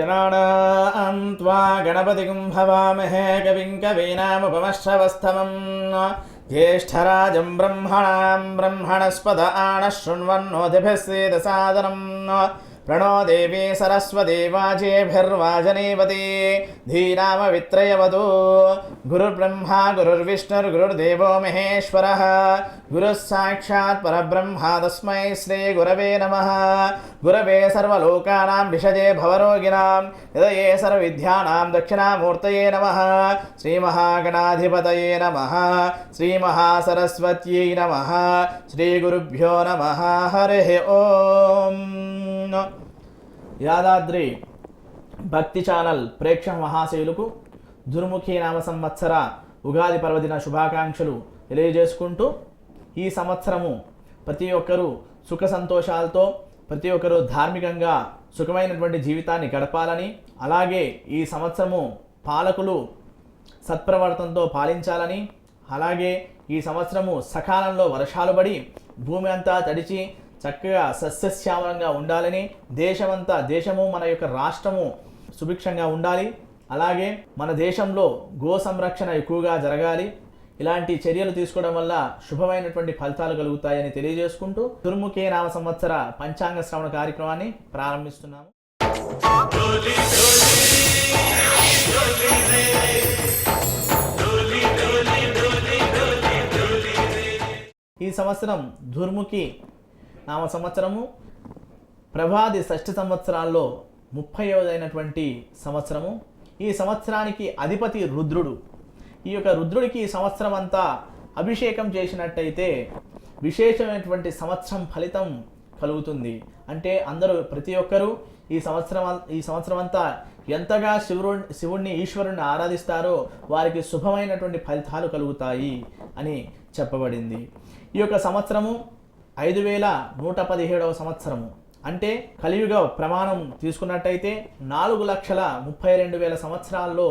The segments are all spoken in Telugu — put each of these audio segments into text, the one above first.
गणानां त्वा गणपतिं भवामहे कविं कवीनामुपमश्रवस्तमं ज्येष्ठराजं ब्रह्मणस्पद आनः शृण्वन्नोतिभिः सीदसादनं प्रणो देवी सरस्वती वाजेभिर्वाजनीवती धीनामवित्रयवतु गुरुर्ब्रह्मा गुरुर्विष्णुर्गुरुर्देवो महेश्वरः गुरुः साक्षात् परब्रह्मा तस्मै श्रीगुरवे नमः। गुरवे सर्वलोकानां विषजे भवरोगिणां हृदये सर्वविद्यानां दक्षिणामूर्तये नमः। श्रीमहागणाधिपतये नमः। श्रीमहासरस्वत्यै नमः। श्रीगुरुभ्यो नमः। हरिः ओम्। యాదాద్రి భక్తి ఛానల్ ప్రేక్షక మహాశయులకు దుర్ముఖి నామ సంవత్సర ఉగాది పర్వదిన శుభాకాంక్షలు తెలియజేసుకుంటూ, ఈ సంవత్సరము ప్రతి ఒక్కరూ సుఖ సంతోషాలతో ప్రతి ఒక్కరూ ధార్మికంగా సుఖమైనటువంటి జీవితాన్ని గడపాలని, అలాగే ఈ సంవత్సరము పాలకులు సత్ప్రవర్తనతో పాలించాలని, అలాగే ఈ సంవత్సరము సకాలంలో వర్షాలు పడి భూమి అంతా తడిచి చక్కగా సస్యశ్యామలంగా ఉండాలని, దేశము మన యొక్క రాష్ట్రము సుభిక్షంగా ఉండాలి, అలాగే మన దేశంలో గో సంరక్షణ ఎక్కువగా జరగాలి. ఇలాంటి చర్యలు తీసుకోవడం వల్ల శుభమైనటువంటి ఫలితాలు కలుగుతాయని తెలియజేసుకుంటూ దుర్ముఖి నామ సంవత్సర పంచాంగ శ్రవణ కార్యక్రమాన్ని ప్రారంభిస్తున్నాము. ఈ సంవత్సరం దుర్ముఖి నామ సంవత్సరము ప్రభాది షష్ఠి సంవత్సరాల్లో 30వదైనటువంటి సంవత్సరము. ఈ సంవత్సరానికి అధిపతి రుద్రుడు. ఈ యొక్క రుద్రుడికి ఈ సంవత్సరం అంతా అభిషేకం చేసినట్టయితే విశేషమైనటువంటి సంవత్సరం ఫలితం కలుగుతుంది. అంటే అందరూ ప్రతి ఒక్కరూ ఈ సంవత్సరం అంతా ఎంతగా శివుణ్ణి ఈశ్వరుణ్ణి ఆరాధిస్తారో వారికి శుభమైనటువంటి ఫలితాలు కలుగుతాయి అని చెప్పబడింది. ఈ యొక్క సంవత్సరము 5117వ సంవత్సరము. అంటే కలియుగ ప్రమాణం తీసుకున్నట్టయితే 4,32,000 సంవత్సరాల్లో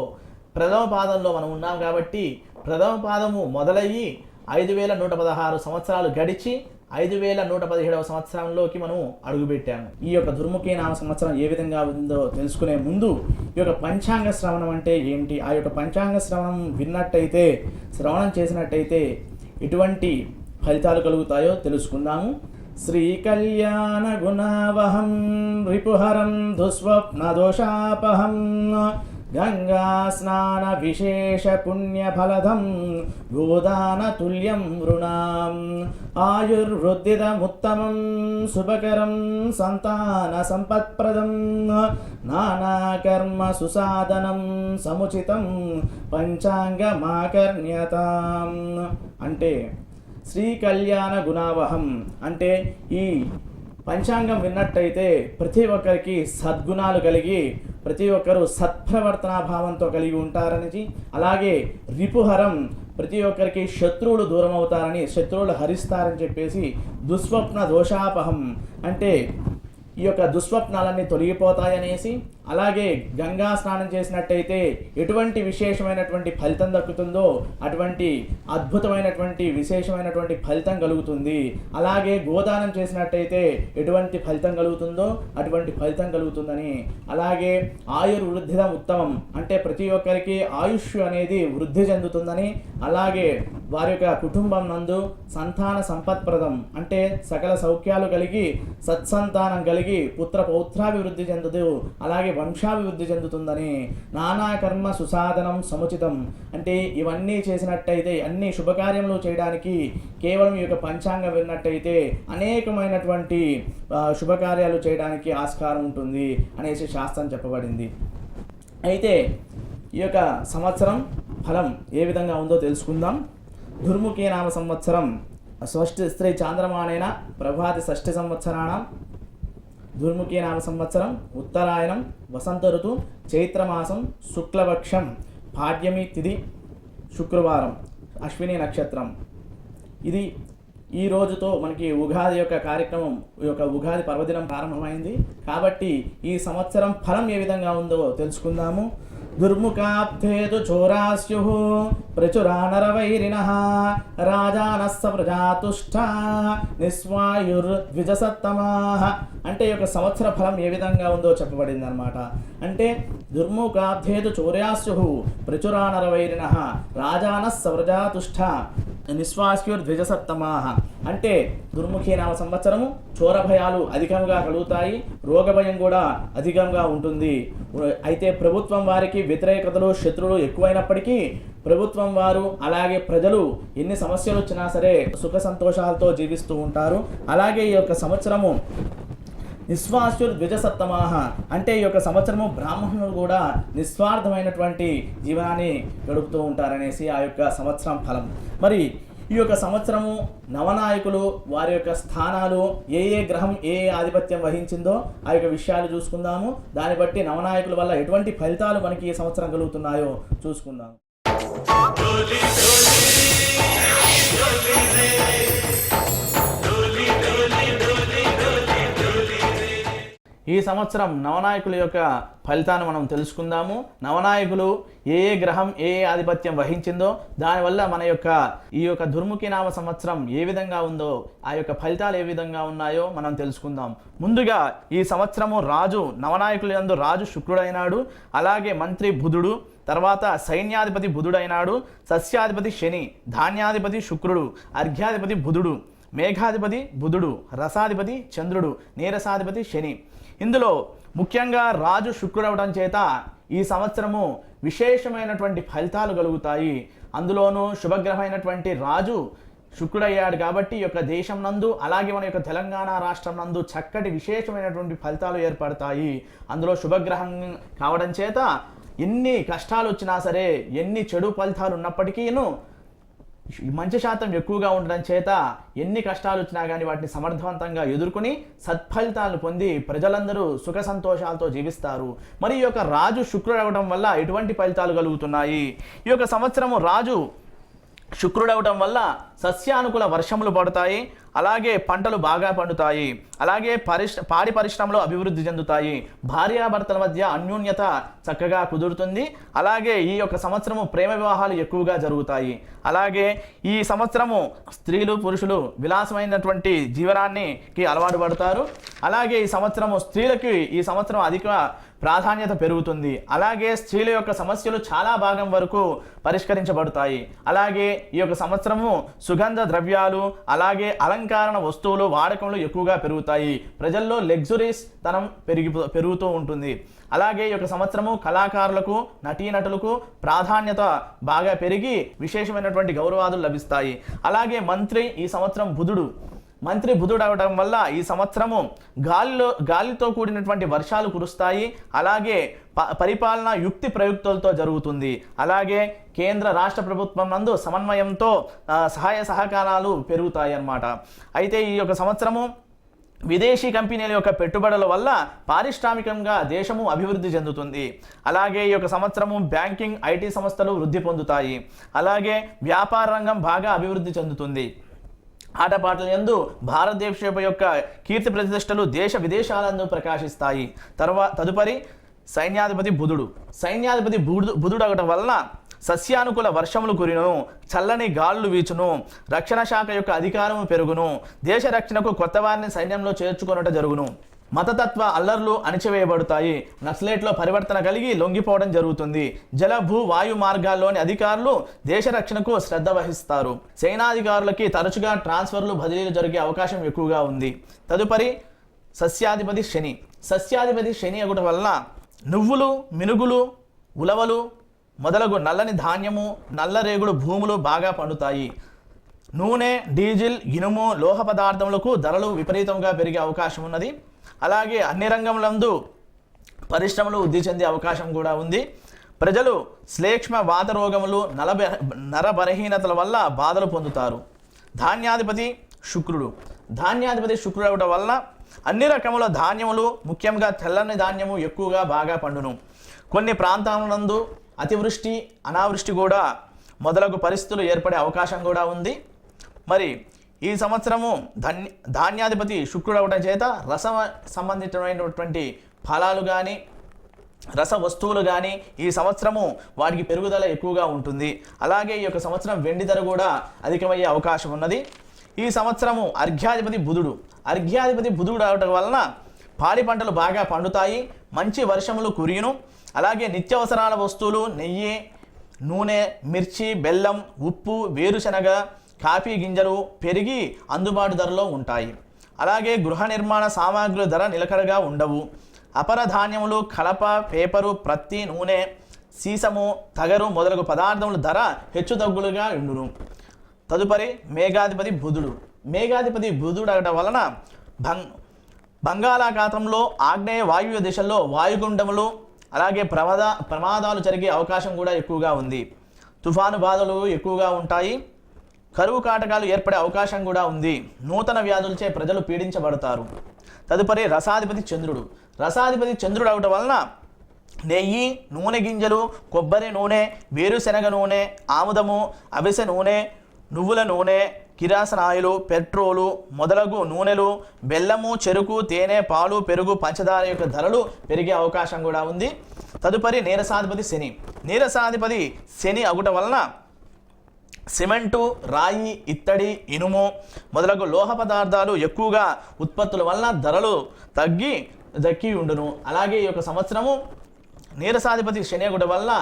ప్రథమ పాదంలో మనం ఉన్నాం. కాబట్టి ప్రథమ పాదము మొదలయ్యి 5,116 సంవత్సరాలు గడిచి 5,117వ సంవత్సరంలోకి మనం అడుగుపెట్టాము. ఈ యొక్క దుర్ముఖి నామ సంవత్సరం ఏ విధంగా ఉందో తెలుసుకునే ముందు ఈ యొక్క పంచాంగ శ్రవణం అంటే ఏంటి, ఆ యొక్క పంచాంగ శ్రవణం విన్నట్టయితే, శ్రవణం చేసినట్టయితే ఎటువంటి ఫలితాలు కలుగుతాయో తెలుసుకుందాము. శ్రీ కళ్యాణ గుణావహం రిపుహరం దుస్వప్న దోషాపహం గంగా స్నాన విశేష పుణ్య ఫలదం గోదాన తుల్యం వృణాం ఆయుర్వృద్ధిదముత్తమం శుభకరం సంతాన సంపత్ప్రదం నానాకర్మ సుసాధనం సముచితం పంచాంగమాకర్ణ్యతాం. అంటే శ్రీ కళ్యాణ గుణావహం అంటే ఈ పంచాంగం విన్నట్టయితే ప్రతి ఒక్కరికి సద్గుణాలు కలిగి ప్రతి ఒక్కరూ సత్ప్రవర్తనాభావంతో కలిగి ఉంటారని, అలాగే రిపుహరం ప్రతి ఒక్కరికి శత్రువులు దూరం అవుతారని, శత్రువులు హరిస్తారని చెప్పేసి, దుస్వప్న దోషాపహం అంటే ఈ యొక్క దుస్వప్నాలన్నీ తొలగిపోతాయనేసి, అలాగే గంగా స్నానం చేసినట్టయితే ఎటువంటి విశేషమైనటువంటి ఫలితం దక్కుతుందో అటువంటి అద్భుతమైనటువంటి విశేషమైనటువంటి ఫలితం కలుగుతుంది. అలాగే గోదానం చేసినట్టయితే ఎటువంటి ఫలితం కలుగుతుందో అటువంటి ఫలితం కలుగుతుందని, అలాగే ఆయుర్వృద్ధిదం ఉత్తమం అంటే ప్రతి ఒక్కరికి ఆయుష్ అనేది వృద్ధి చెందుతుందని, అలాగే వారి యొక్క కుటుంబం నందు సంతాన సంపత్ప్రదం అంటే సకల సౌఖ్యాలు కలిగి సత్సంతానం కలిగి పుత్ర పౌత్రాభివృద్ధి చెందుతూ అలాగే వంశాభివృద్ధి చెందుతుందని, నానా కర్మ సుసాధనం సముచితం అంటే ఇవన్నీ చేసినట్టయితే అన్ని శుభకార్యములు చేయడానికి కేవలం ఈ యొక్క పంచాంగం విన్నట్టయితే అనేకమైనటువంటి శుభకార్యాలు చేయడానికి ఆస్కారం ఉంటుంది అనేసి శాస్త్రం చెప్పబడింది. అయితే ఈ యొక్క సంవత్సరం ఫలం ఏ విధంగా ఉందో తెలుసుకుందాం. దుర్ముఖి నామ సంవత్సరం షష్ఠి స్త్రీ చాంద్రమానేన ప్రభాతి షష్ఠి సంవత్సరాణం దుర్ముఖి నామ సంవత్సరం ఉత్తరాయణం వసంత ఋతు చైత్రమాసం శుక్లపక్షం పాడ్యమి తిథి శుక్రవారం అశ్విని నక్షత్రం. ఇది ఈ రోజుతో మనకి ఉగాది యొక్క కార్యక్రమం ఉగాది పర్వదినం ప్రారంభమైంది. కాబట్టి ఈ సంవత్సరం ఫలం ఏ విధంగా ఉందో తెలుసుకుందాము. దుర్ముఖాబ్ధేతు చోరాస్యుః ప్రచురానరవైరిణః రాజానస్స ప్రజాతుష్ట నిస్వాయుర్ద్విజసత్తమాః. అంటే ఈ యొక్క సంవత్సర ఫలం ఏ విధంగా ఉందో చెప్పబడింది అనమాట. అంటే దుర్ముఖాబ్ధేతు చోర్యాస్యుః ప్రచురానరవైరిణః రాజానస్స ప్రజాతుష్ట నిస్వాస్యుర్ద్విజసత్తమాః. అంటే దుర్ముఖి నామ సంవత్సరము చోర భయాలు అధికంగా కలుగుతాయి, రోగభయం కూడా అధికంగా ఉంటుంది. అయితే ప్రభుత్వం వారికి వ్యతిరేకతలు శత్రువులు ఎక్కువైనప్పటికీ ప్రభుత్వం వారు అలాగే ప్రజలు ఎన్ని సమస్యలు వచ్చినా సరే సుఖ సంతోషాలతో జీవిస్తూ ఉంటారు. అలాగే ఈ యొక్క సంవత్సరము నిస్వాస్యుర్ద్విజసత్తమాః అంటే ఈ యొక్క సంవత్సరము బ్రాహ్మణులు కూడా నిస్వార్థమైనటువంటి జీవనాన్ని గడుపుతూ ఉంటారనేసి ఆ యొక్క సంవత్సరం ఫలం. మరి ఈ యొక్క సంవత్సరము నవనాయకులు వారి యొక్క స్థానాలు ఏ గ్రహం ఏ ఆధిపత్యం వహించిందో ఆ యొక్క విషయాలు చూసుకుందాము. దాన్ని బట్టి నవనాయకుల వల్ల ఎటువంటి ఫలితాలు మనకి ఈ సంవత్సరం కలుగుతున్నాయో చూసుకుందాము. ఈ సంవత్సరం నవనాయకుల యొక్క ఫలితాన్ని మనం తెలుసుకుందాము. నవనాయకులు ఏ గ్రహం ఏ ఆధిపత్యం వహించిందో దానివల్ల మన యొక్క ఈ యొక్క దుర్ముఖి నామ సంవత్సరం ఏ విధంగా ఉందో ఆ యొక్క ఫలితాలు ఏ విధంగా ఉన్నాయో మనం తెలుసుకుందాం. ముందుగా ఈ సంవత్సరము రాజు నవనాయకుల యందు రాజు శుక్రుడైనాడు, అలాగే మంత్రి బుధుడు, తర్వాత సైన్యాధిపతి బుధుడైనాడు, సస్యాధిపతి శని, ధాన్యాధిపతి శుక్రుడు, అర్ఘ్యాధిపతి బుధుడు, మేఘాధిపతి బుధుడు, రసాధిపతి చంద్రుడు, నీరసాధిపతి శని. ఇందులో ముఖ్యంగా రాజు శుక్రుడవడం చేత ఈ సంవత్సరము విశేషమైనటువంటి ఫలితాలు కలుగుతాయి. అందులోనూ శుభగ్రహమైనటువంటి రాజు శుక్రుడయ్యాడు కాబట్టి ఈ యొక్క దేశం నందు అలాగే మన యొక్క తెలంగాణ రాష్ట్రం నందు చక్కటి విశేషమైనటువంటి ఫలితాలు ఏర్పడతాయి. అందులో శుభగ్రహం కావడం చేత ఎన్ని కష్టాలు వచ్చినా సరే, ఎన్ని చెడు ఫలితాలు ఉన్నప్పటికీను మంచి శాతం ఎక్కువగా ఉండడం చేత ఎన్ని కష్టాలు వచ్చినా కానీ వాటిని సమర్థవంతంగా ఎదుర్కొని సత్ఫలితాలను పొంది ప్రజలందరూ సుఖ సంతోషాలతో జీవిస్తారు. మరి ఈ యొక్క రాజు శుక్రుడు అవ్వడం వల్ల ఎటువంటి ఫలితాలు కలుగుతున్నాయి? ఈ యొక్క సంవత్సరము రాజు శుక్రుడు అవ్వడం వల్ల సస్యానుకూల వర్షములు పడతాయి, అలాగే పంటలు బాగా పండుతాయి, అలాగే పాడి పరిశ్రమలో అభివృద్ధి చెందుతాయి, భార్యాభర్తల మధ్య అన్యోన్యత చక్కగా కుదురుతుంది. అలాగే ఈ యొక్క సంవత్సరము ప్రేమ వివాహాలు ఎక్కువగా జరుగుతాయి. అలాగే ఈ సంవత్సరము స్త్రీలు పురుషులు విలాసమైనటువంటి జీవనానికి అలవాటు పడతారు. అలాగే ఈ సంవత్సరము స్త్రీలకి ఈ సంవత్సరం అధిక ప్రాధాన్యత పెరుగుతుంది. అలాగే స్త్రీల యొక్క సమస్యలు చాలా భాగం వరకు పరిష్కరించబడతాయి. అలాగే ఈ యొక్క సంవత్సరము సుగంధ ద్రవ్యాలు అలాగే అలంకరణ వస్తువులు వాడకంలో ఎక్కువగా పెరుగుతాయి. ప్రజల్లో లగ్జరీస్ తనం పెరుగుతూ ఉంటుంది. అలాగే ఈ యొక్క సంవత్సరము కళాకారులకు నటీనటులకు ప్రాధాన్యత బాగా పెరిగి విశేషమైనటువంటి గౌరవాదులు లభిస్తాయి. అలాగే మంత్రి ఈ సంవత్సరం మంత్రి బుధుడు అవడం వల్ల ఈ సంవత్సరము గాలితో కూడినటువంటి వర్షాలు కురుస్తాయి. అలాగే పరిపాలన యుక్తి ప్రయుక్తులతో జరుగుతుంది. అలాగే కేంద్ర రాష్ట్ర ప్రభుత్వం నందు సమన్వయంతో సహాయ సహకారాలు పెరుగుతాయి అన్నమాట. అయితే ఈ యొక్క సంవత్సరము విదేశీ కంపెనీల యొక్క పెట్టుబడుల వల్ల పారిశ్రామికంగా దేశము అభివృద్ధి చెందుతుంది. అలాగే ఈ యొక్క సంవత్సరము బ్యాంకింగ్ ఐటీ సంస్థలు వృద్ధి పొందుతాయి. అలాగే వ్యాపార రంగం బాగా అభివృద్ధి చెందుతుంది. ఆటపాటల యందు భారతదేశం యొక్క కీర్తి ప్రతిష్టలు దేశ విదేశాలందు ప్రకాశిస్తాయి. తదుపరి సైన్యాధిపతి బుధుడు అవటం వలన సస్యానుకూల వర్షములు కురిను, చల్లని గాలులు వీచును, రక్షణ శాఖ యొక్క అధికారము పెరుగును, దేశ రక్షణకు కొత్త వారిని సైన్యంలో చేర్చుకొనుట జరుగును, మతతత్వ అల్లర్లు అణిచివేయబడతాయి, నక్సలైట్లో పరివర్తన కలిగి లొంగిపోవడం జరుగుతుంది, జల భూ వాయు మార్గాల్లోని అధికారులు దేశ రక్షణకు శ్రద్ధ వహిస్తారు, సేనాధికారులకి తరచుగా ట్రాన్స్ఫర్లు బదిలీలు జరిగే అవకాశం ఎక్కువగా ఉంది. తదుపరి సస్యాధిపతి శని అగుట వల్ల నువ్వులు, మినుగులు, ఉలవలు మొదలగు నల్లని ధాన్యము, నల్లరేగుడు భూములు బాగా పండుతాయి. నూనె, డీజిల్, ఇనుము, లోహ పదార్థములకు ధరలు విపరీతంగా పెరిగే అవకాశం ఉన్నది. అలాగే అన్ని రంగములందు పరిశ్రమలు వృద్ధి చెందే అవకాశం కూడా ఉంది. ప్రజలు శ్లేష్మ వాత రోగములు, నర బలహీనతల వల్ల బాధలు పొందుతారు. ధాన్యాధిపతి శుక్రుడు అవడం వల్ల అన్ని రకముల ధాన్యములు, ముఖ్యంగా తెల్లని ధాన్యము ఎక్కువగా బాగా పండును. కొన్ని ప్రాంతాలందు అతివృష్టి, అనావృష్టి కూడా మొదలగు పరిస్థితులు ఏర్పడే అవకాశం కూడా ఉంది. మరి ఈ సంవత్సరము ధాన్యాధిపతి శుక్రుడు అవడం చేత రస సంబంధితమైనటువంటి ఫలాలు కానీ రస వస్తువులు కానీ ఈ సంవత్సరము వాటికి పెరుగుదల ఎక్కువగా ఉంటుంది. అలాగే ఈ యొక్క సంవత్సరం వెండి ధర కూడా అధికమయ్యే అవకాశం ఉన్నది. ఈ సంవత్సరము అర్ఘ్యాధిపతి బుధుడు అవటం వలన పాడి పంటలు బాగా పండుతాయి, మంచి వర్షములు కురియును. అలాగే నిత్యావసరాల వస్తువులు నెయ్యి, నూనె, మిర్చి, బెల్లం, ఉప్పు, వేరుశనగ, కాఫీ గింజలు పెరిగి అందుబాటు ధరలో ఉంటాయి. అలాగే గృహ నిర్మాణ సామాగ్రుల ధర నిలకడగా ఉండవు. అపర ధాన్యములు, కలప, పేపరు, ప్రత్తి, నూనె, సీసము, తగరు మొదలగు పదార్థముల ధర హెచ్చుతగ్గులుగా ఉండును. తదుపరి మేఘాధిపతి బుధుడు అవడం వలన బంగాళాఖాతంలో ఆగ్నేయ వాయువ్య దిశల్లో వాయుగుండములు అలాగే ప్రమాదాలు జరిగే అవకాశం కూడా ఎక్కువగా ఉంది. తుఫాను బాధలు ఎక్కువగా ఉంటాయి. కరువు కాటకాలు ఏర్పడే అవకాశం కూడా ఉంది. నూతన వ్యాధులచే ప్రజలు పీడించబడతారు. తదుపరి రసాధిపతి చంద్రుడు అవటం వలన నెయ్యి, నూనె గింజలు, కొబ్బరి నూనె, వేరుశనగ నూనె, ఆముదము, అవిసె నూనె, నువ్వుల నూనె, కిరాసనాయిలు, పెట్రోలు మొదలగు నూనెలు, బెల్లము, చెరుకు, తేనె, పాలు, పెరుగు, పంచదార యొక్క ధరలు పెరిగే అవకాశం కూడా ఉంది. తదుపరి నీరసాధిపతి శని అగుట వలన సిమెంటు, రాయి, ఇత్తడి, ఇనుము మొదలగు లోహ పదార్థాలు ఎక్కువగా ఉత్పత్తుల వలన ధరలు దక్కి ఉండును. అలాగే ఈ యొక్క సంవత్సరము నీరసాధిపతి శని అగుట వలన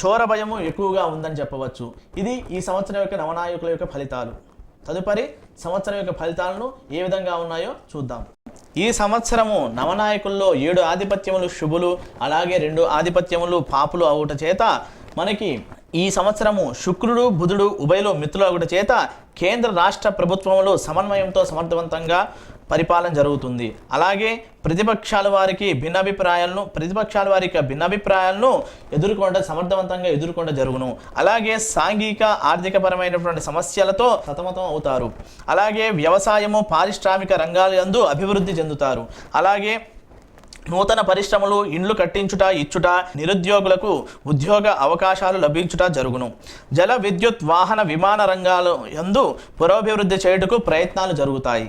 చోర భయము ఎక్కువగా ఉందని చెప్పవచ్చు. ఇది ఈ సంవత్సరం యొక్క నవనాయకుల యొక్క ఫలితాలు. తదుపరి సంవత్సరం యొక్క ఫలితాలను ఏ విధంగా ఉన్నాయో చూద్దాం. ఈ సంవత్సరము నవనాయకుల్లో 7 ఆధిపత్యములు శుభులు, అలాగే 2 ఆధిపత్యములు పాపులు అవుట చేత మనకి ఈ సంవత్సరము శుక్రుడు, బుధుడు ఉభయలు మిత్రులు అవుట చేత కేంద్ర రాష్ట్ర ప్రభుత్వములు సమన్వయంతో సమర్థవంతంగా పరిపాలన జరుగుతుంది. అలాగే ప్రతిపక్షాల వారికి భిన్నాభిప్రాయాలను సమర్థవంతంగా ఎదుర్కొంట జరుగును. అలాగే సాంఘిక ఆర్థికపరమైనటువంటి సమస్యలతో సతమతం అవుతారు. అలాగే వ్యవసాయము, పారిశ్రామిక రంగాల యందు అభివృద్ధి చెందుతారు. అలాగే నూతన పరిశ్రమలు, ఇండ్లు కట్టించుట, ఇచ్చుట, నిరుద్యోగులకు ఉద్యోగ అవకాశాలు లభించుట జరుగును. జల విద్యుత్, వాహన, విమాన రంగాల యందు పురోభివృద్ధి చేయుటకు ప్రయత్నాలు జరుగుతాయి.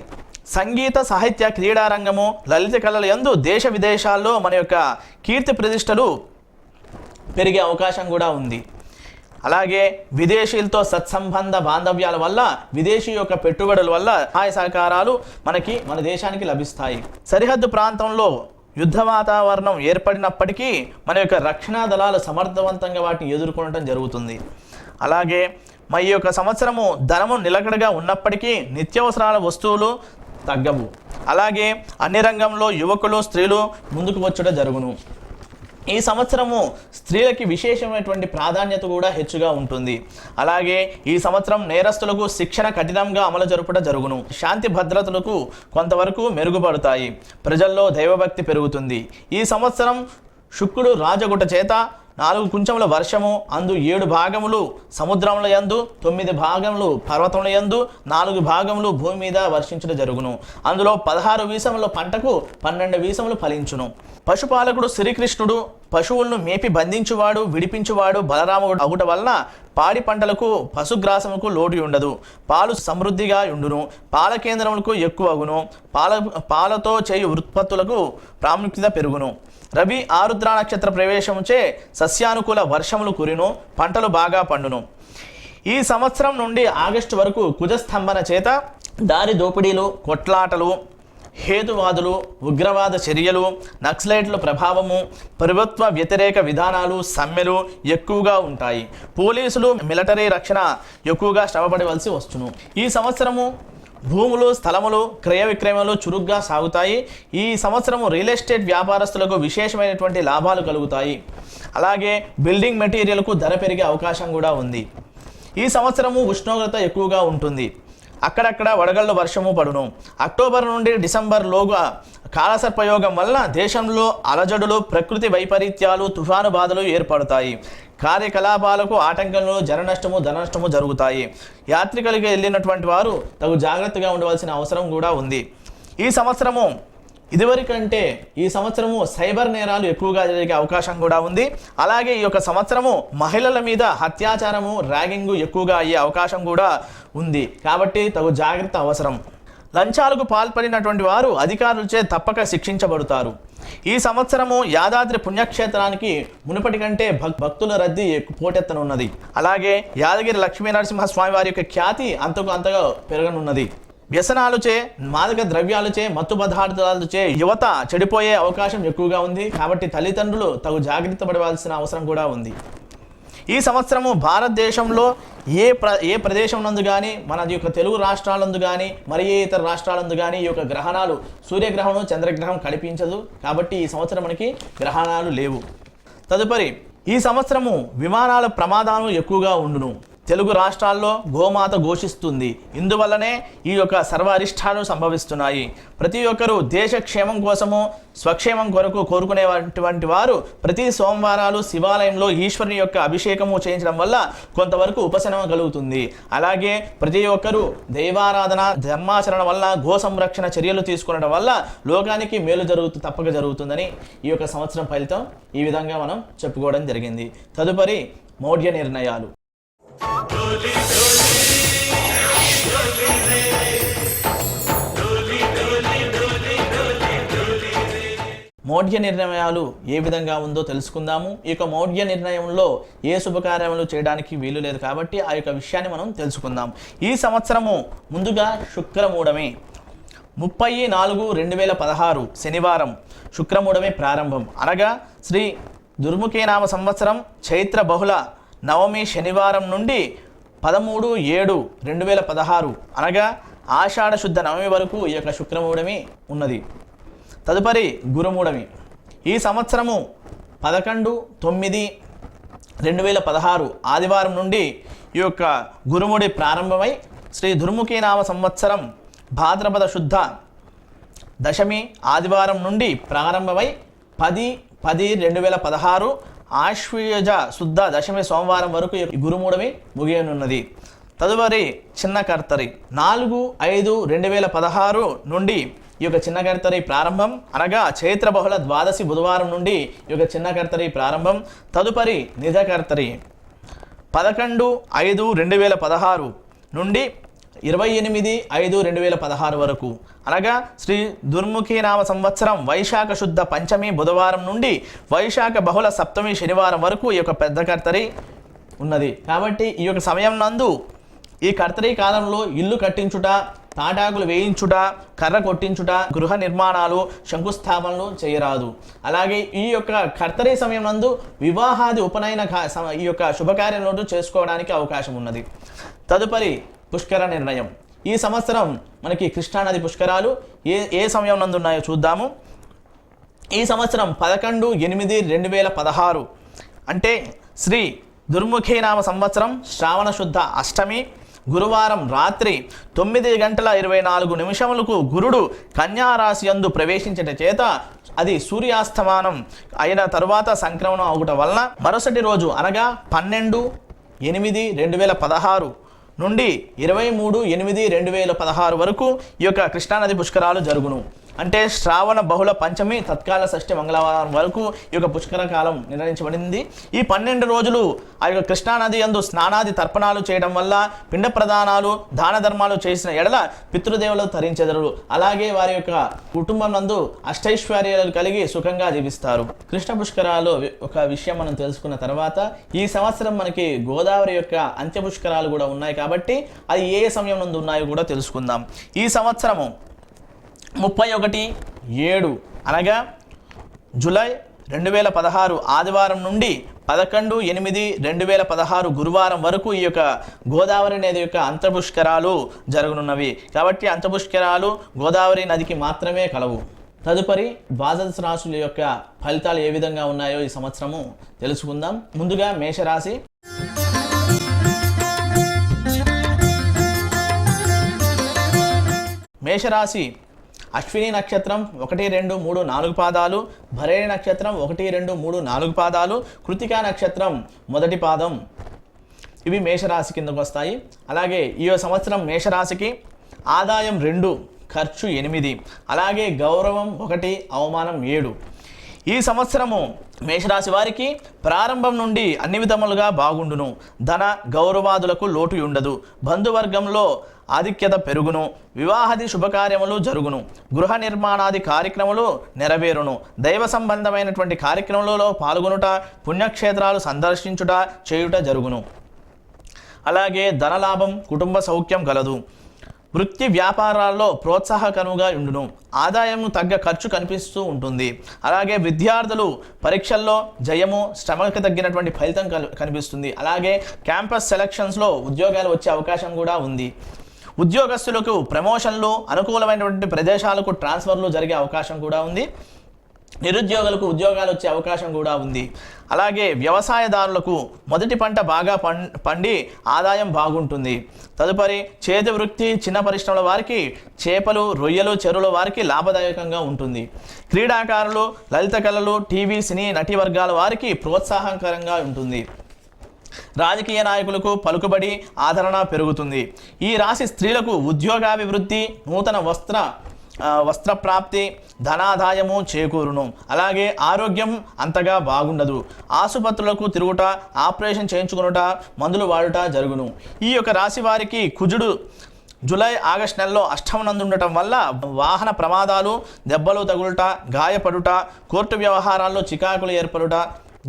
సంగీత, సాహిత్య, క్రీడా రంగము, లలిత కళల యందు దేశ విదేశాల్లో మన యొక్క కీర్తి ప్రతిష్టలు పెరిగే అవకాశం కూడా ఉంది. అలాగే విదేశీయులతో సత్సంబంధ బాంధవ్యాల వల్ల, విదేశీ యొక్క పెట్టుబడుల వల్ల సహాయ సహకారాలు మన దేశానికి లభిస్తాయి. సరిహద్దు ప్రాంతంలో యుద్ధ వాతావరణం ఏర్పడినప్పటికీ మన యొక్క రక్షణా దళాలు సమర్థవంతంగా వాటిని ఎదుర్కొనడం జరుగుతుంది. అలాగే మన యొక్క సంవత్సరము ధనము నిలకడగా ఉన్నప్పటికీ నిత్యావసరాల వస్తువులు తగ్గవు. అలాగే అన్ని రంగంలో యువకులు, స్త్రీలు ముందుకు వచ్చుట జరుగును. ఈ సంవత్సరము స్త్రీలకి విశేషమైనటువంటి ప్రాధాన్యత కూడా హెచ్చుగా ఉంటుంది. అలాగే ఈ సంవత్సరం నేరస్తులకు శిక్షణ కఠినంగా అమలు జరుపుట జరుగును. శాంతి భద్రతలకు కొంతవరకు మెరుగుపడతాయి. ప్రజల్లో దైవభక్తి పెరుగుతుంది. ఈ సంవత్సరం శుక్రుడు రాజగుట చేత 4 కుంచముల వర్షము, అందు 7 భాగములు సముద్రముల యందు, 9 భాగములు పర్వతముల యందు, 4 భాగములు భూమి మీద వర్షించుట జరుగును. అందులో 16 వీసముల పంటకు 12 వీసములు ఫలించును. పశుపాలకుడు శ్రీకృష్ణుడు పశువులను మేపి బంధించువాడు, విడిపించువాడు బలరాముడు అగుట వలన పాడి పంటలకు, పశుగ్రాసముకు లోటు ఉండదు. పాలు సమృద్ధిగా ఉండును. పాల కేంద్రములకు ఎక్కువ అగును. పాలతో చేయు ఉత్పత్తులకు ప్రాముఖ్యత పెరుగును. రవి ఆరుద్ర నక్షత్ర ప్రవేశముచే సస్యానుకూల వర్షములు కురిను. పంటలు బాగా పండును. ఈ సంవత్సరం నుండి ఆగస్టు వరకు కుజస్తంభన చేత దారి దోపిడీలు, కొట్లాటలు, హేతువాదులు, ఉగ్రవాద చర్యలు, నక్సలైట్ల ప్రభావము, ప్రభుత్వ వ్యతిరేక విధానాలు, సమ్మెలు ఎక్కువగా ఉంటాయి. పోలీసులు, మిలిటరీ రక్షణ ఎక్కువగా శ్రమపడవలసి వస్తును. ఈ సంవత్సరము భూములు, స్థలములు క్రయ విక్రయములు చురుగ్గా సాగుతాయి. ఈ సంవత్సరము రియల్ ఎస్టేట్ వ్యాపారస్తులకు విశేషమైనటువంటి లాభాలు కలుగుతాయి. అలాగే బిల్డింగ్ మెటీరియల్కు ధర పెరిగే అవకాశం కూడా ఉంది. ఈ సంవత్సరము ఉష్ణోగ్రత ఎక్కువగా ఉంటుంది. అక్కడక్కడ వడగళ్ళు వర్షము పడును. అక్టోబర్ నుండి డిసెంబర్ లోగా కాలసర్పయోగం వల్ల దేశంలో అలజడులు, ప్రకృతి వైపరీత్యాలు, తుఫాను బాధలు ఏర్పడతాయి. కార్యకలాపాలకు ఆటంకాలు, జననష్టము, ధననష్టము జరుగుతాయి. యాత్రికులకి వెళ్ళినటువంటి వారు తగు జాగ్రత్తగా ఉండవలసిన అవసరం కూడా ఉంది. ఈ సంవత్సరము ఇదివరకంటే ఈ సంవత్సరము సైబర్ నేరాలు ఎక్కువగా జరిగే అవకాశం కూడా ఉంది. అలాగే ఈ యొక్క సంవత్సరము మహిళల మీద అత్యాచారము, ర్యాగింగు ఎక్కువగా అయ్యే అవకాశం కూడా ఉంది. కాబట్టి తగు జాగ్రత్త అవసరం. లంచాలకు పాల్పడినటువంటి వారు అధికారులచే తప్పక శిక్షించబడతారు. ఈ సంవత్సరము యాదాద్రి పుణ్యక్షేత్రానికి మునుపటి కంటే భక్తుల రద్దీ పోటెత్తనున్నది. అలాగే యాదగిరి లక్ష్మీనరసింహస్వామి వారి యొక్క ఖ్యాతి అంతగా పెరగనున్నది. వ్యసనాలుచే, మాదక ద్రవ్యాలచే, మత్తు పదార్థాలచే యువత చెడిపోయే అవకాశం ఎక్కువగా ఉంది. కాబట్టి తల్లిదండ్రులు తగు జాగ్రత్త పడవలసిన అవసరం కూడా ఉంది. ఈ సంవత్సరము భారతదేశంలో ఏ ప్రదేశం నందు కానీ, మన యొక్క తెలుగు రాష్ట్రాలందు కానీ, మరి ఏ ఇతర రాష్ట్రాలందు కానీ ఈ యొక్క గ్రహణాలు, సూర్యగ్రహణం, చంద్రగ్రహణం కనిపించదు. కాబట్టి ఈ సంవత్సరం మనకి గ్రహణాలు లేవు. తదుపరి ఈ సంవత్సరము విమానాల ప్రమాదాలు ఎక్కువగా ఉండును. తెలుగు రాష్ట్రాల్లో గోమాత ఘోషిస్తుంది. ఇందువల్లనే ఈ యొక్క సర్వ అరిష్టాలు సంభవిస్తున్నాయి. ప్రతి ఒక్కరూ దేశ క్షేమం కోసము, స్వక్షేమం కొరకు కోరుకునేటువంటి వారు ప్రతి సోమవారాలు శివాలయంలో ఈశ్వరుని యొక్క అభిషేకము చేయించడం వల్ల కొంతవరకు ఉపశమనం కలుగుతుంది. అలాగే ప్రతి ఒక్కరూ దైవారాధన, ధర్మాచరణ వల్ల, గో సంరక్షణ చర్యలు తీసుకునడం వల్ల లోకానికి మేలు తప్పక జరుగుతుందని ఈ యొక్క సంవత్సరం ఫలితం ఈ విధంగా మనం చెప్పుకోవడం జరిగింది. తదుపరి మౌఢ్య నిర్ణయాలు. మౌఢ్య నిర్ణయాలు ఏ విధంగా ఉందో తెలుసుకుందాము. ఈ యొక్క మౌఢ్య నిర్ణయంలో ఏ శుభకార్యములు చేయడానికి వీలు లేదు కాబట్టి ఆ యొక్క విషయాన్ని మనం తెలుసుకుందాం. ఈ సంవత్సరము ముందుగా శుక్రమూఢమి 30/4/2016 శనివారం శుక్రమూఢమి ప్రారంభం. అనగా శ్రీ దుర్ముఖేనామ సంవత్సరం చైత్ర బహుళ నవమి శనివారం నుండి 13/7/2016 అనగా ఆషాఢ శుద్ధ నవమి వరకు ఈ యొక్క శుక్రమూఢమి ఉన్నది. తదుపరి గురుమూఢమి. ఈ సంవత్సరము 11/9/2016 ఆదివారం నుండి ఈ యొక్క గురుమూఢి ప్రారంభమై శ్రీ దుర్ముఖీనామ సంవత్సరం భాద్రపద శుద్ధ దశమి ఆదివారం నుండి ప్రారంభమై 10/10/2016 ఆశ్వయుజ శుద్ధ దశమి సోమవారం వరకు గురుమూఢమి ముగియనున్నది. తదుపరి చిన్న కర్తరి 4/5/2016 నుండి ఈ యొక్క చిన్న కర్తరి ప్రారంభం. అనగా చైత్ర బహుళ ద్వాదశి బుధవారం నుండి ఈ యొక్క చిన్న కర్తరి ప్రారంభం. తదుపరి నిజ కర్తరి 11/5/2016 నుండి 28/5/2016 వరకు. అనగా శ్రీ దుర్ముఖీనామ సంవత్సరం వైశాఖ శుద్ధ పంచమి బుధవారం నుండి వైశాఖ బహుళ సప్తమి శనివారం వరకు ఈ యొక్క పెద్ద కర్తరి ఉన్నది. కాబట్టి ఈ యొక్క సమయం నందు ఈ కర్తరి కాలంలో ఇల్లు కట్టించుట, తాటాకులు వేయించుట, కర్ర కొట్టించుట, గృహ నిర్మాణాలు, శంకుస్థాపనలు చేయరాదు. అలాగే ఈ యొక్క కర్తరి సమయం నందు వివాహాది ఉపనయన ఈ యొక్క శుభకార్యంలో చేసుకోవడానికి అవకాశం ఉన్నది. తదుపరి పుష్కర నిర్ణయం. ఈ సంవత్సరం మనకి కృష్ణానది పుష్కరాలు ఏ సమయం నందు ఉన్నాయో చూద్దాము. ఈ సంవత్సరం 11/8/2016 అంటే శ్రీ దుర్ముఖీనామ సంవత్సరం శ్రావణ శుద్ధ అష్టమి గురువారం రాత్రి 9:24 గురుడు కన్యారాశి యందు ప్రవేశించట చేత అది సూర్యాస్తమానం అయిన తరువాత సంక్రమణం అవుట వలన మరుసటి రోజు అనగా 12/8/2016 నుండి 23/8/2016 వరకు ఈ యొక్క కృష్ణానది పుష్కరాలు జరుగును. అంటే శ్రావణ బహుళ పంచమి తత్కాల షష్ఠి మంగళవారం వరకు ఈ యొక్క పుష్కర కాలం నిర్ణయించబడింది. ఈ 12 రోజులు ఆ యొక్క కృష్ణానది యందు స్నానాది తర్పణాలు చేయడం వల్ల, పిండ ప్రదానాలు, దాన ధర్మాలు చేసిన ఎడల పితృదేవులు తరించెదరు. అలాగే వారి యొక్క కుటుంబం నందు అష్టైశ్వర్యాలు కలిగి సుఖంగా జీవిస్తారు. కృష్ణ పుష్కరాలు ఒక విషయం మనం తెలుసుకున్న తర్వాత ఈ సంవత్సరం మనకి గోదావరి యొక్క అంత్య పుష్కరాలు కూడా ఉన్నాయి. కాబట్టి అది ఏ సమయం నందు ఉన్నాయో కూడా తెలుసుకుందాం. ఈ సంవత్సరము 31/7 అనగా జూలై 2016 ఆదివారం నుండి 11/8/2016 గురువారం వరకు ఈ యొక్క గోదావరి నది యొక్క అంతఃపుష్కరాలు జరగనున్నవి. కాబట్టి అంతఃపుష్కరాలు గోదావరి నదికి మాత్రమే కలవు. తదుపరి ద్వాదశ రాశుల యొక్క ఫలితాలు ఏ విధంగా ఉన్నాయో ఈ సంవత్సరము తెలుసుకుందాం. ముందుగా మేషరాశి. మేషరాశి అశ్విని నక్షత్రం 1, 2, 3, 4 పాదాలు, భరణి నక్షత్రం 1, 2, 3, 4 పాదాలు, కృతికా నక్షత్రం మొదటి పాదం, ఇవి మేషరాశి కిందకు వస్తాయి. అలాగే ఈ సంవత్సరం మేషరాశికి ఆదాయం 2, ఖర్చు 8, అలాగే గౌరవం 1, అవమానం 7. ఈ సంవత్సరము మేషరాశి వారికి ప్రారంభం నుండి అన్ని విధములుగా బాగుండును. ధన గౌరవాదులకు లోటు ఉండదు. బంధువర్గంలో ఆధిక్యత పెరుగును, వివాహాది శుభకార్యములు జరుగును, గృహ నిర్మాణాది కార్యక్రమాలు నెరవేరును, దైవ సంబంధమైనటువంటి కార్యక్రమాలలో పాల్గొనుట, పుణ్యక్షేత్రాలు సందర్శించుట చేయుట జరుగును. అలాగే ధనలాభం, కుటుంబ సౌఖ్యం కలదు. వృత్తి వ్యాపారాల్లో ప్రోత్సాహకరంగా ఉండును, ఆదాయం తగ్గ ఖర్చు కనిపిస్తూ ఉంటుంది. అలాగే విద్యార్థులు పరీక్షల్లో జయము, శ్రమకు తగ్గినటువంటి ఫలితం కనిపిస్తుంది. అలాగే క్యాంపస్ సెలక్షన్స్లో ఉద్యోగాలు వచ్చే అవకాశం కూడా ఉంది. ఉద్యోగస్తులకు ప్రమోషన్లు, అనుకూలమైనటువంటి ప్రదేశాలకు ట్రాన్స్ఫర్లు జరిగే అవకాశం కూడా ఉంది. నిరుద్యోగులకు ఉద్యోగాలు వచ్చే అవకాశం కూడా ఉంది. అలాగే వ్యవసాయదారులకు మొదటి పంట బాగా పండి ఆదాయం బాగుంటుంది. తదుపరి చేతి వృత్తి, చిన్న పరిశ్రమల వారికి చేపలు, రొయ్యలు, చెరువుల వారికి లాభదాయకంగా ఉంటుంది. క్రీడాకారులు, లలిత కళలు, టీవీ, సినీ నటి వర్గాల వారికి ప్రోత్సాహకరంగా ఉంటుంది. రాజకీయ నాయకులకు పలుకుబడి, ఆదరణ పెరుగుతుంది. ఈ రాశి స్త్రీలకు ఉద్యోగాభివృద్ధి, నూతన వస్త్రప్రాప్తి, ధనాదాయము చేకూరును. అలాగే ఆరోగ్యం అంతగా బాగుండదు. ఆసుపత్రులకు తిరుగుట, ఆపరేషన్ చేయించుకునుట, మందులు వాడుట జరుగును. ఈ యొక్క రాశి వారికి కుజుడు జూలై, ఆగస్టు నెలలో అష్టమనందు ఉండటం వల్ల వాహన ప్రమాదాలు, దెబ్బలు తగులుట, గాయపడుట, కోర్టు వ్యవహారాల్లో చికాకులు ఏర్పడుట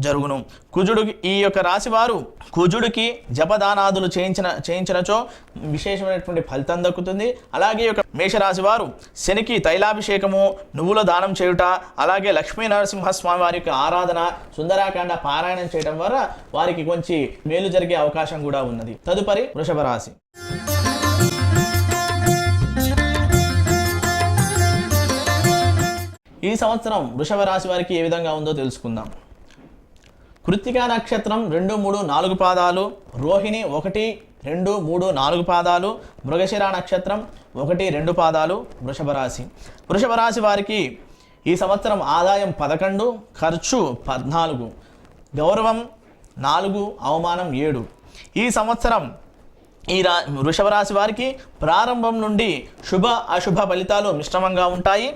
జరుగును. కుజుడికి ఈ యొక్క రాశివారు కుజుడికి జపదానాదులు చేయించినచో విశేషమైనటువంటి ఫలితం దక్కుతుంది. అలాగే ఈ యొక్క మేషరాశి వారు శనికి తైలాభిషేకము, నువ్వుల దానం చేయుట, అలాగే లక్ష్మీ నరసింహస్వామి వారి యొక్క ఆరాధన, సుందరాకాండ పారాయణం చేయడం వల్ల వారికి కొంచెం మేలు జరిగే అవకాశం కూడా ఉన్నది. తదుపరి వృషభ రాశి. ఈ సంవత్సరం వృషభ రాశి వారికి ఏ విధంగా ఉందో తెలుసుకుందాం. కృత్తికా నక్షత్రం 2, 3, 4 పాదాలు, రోహిణి 1, 2, 3, 4 పాదాలు, మృగశిర నక్షత్రం 1, 2 పాదాలు వృషభ రాశి. వృషభ రాశి వారికి ఈ సంవత్సరం ఆదాయం 11, ఖర్చు 14, గౌరవం 4, అవమానం 7. ఈ సంవత్సరం వృషభ రాశి వారికి ప్రారంభం నుండి శుభ అశుభ ఫలితాలు మిశ్రమంగా ఉంటాయి.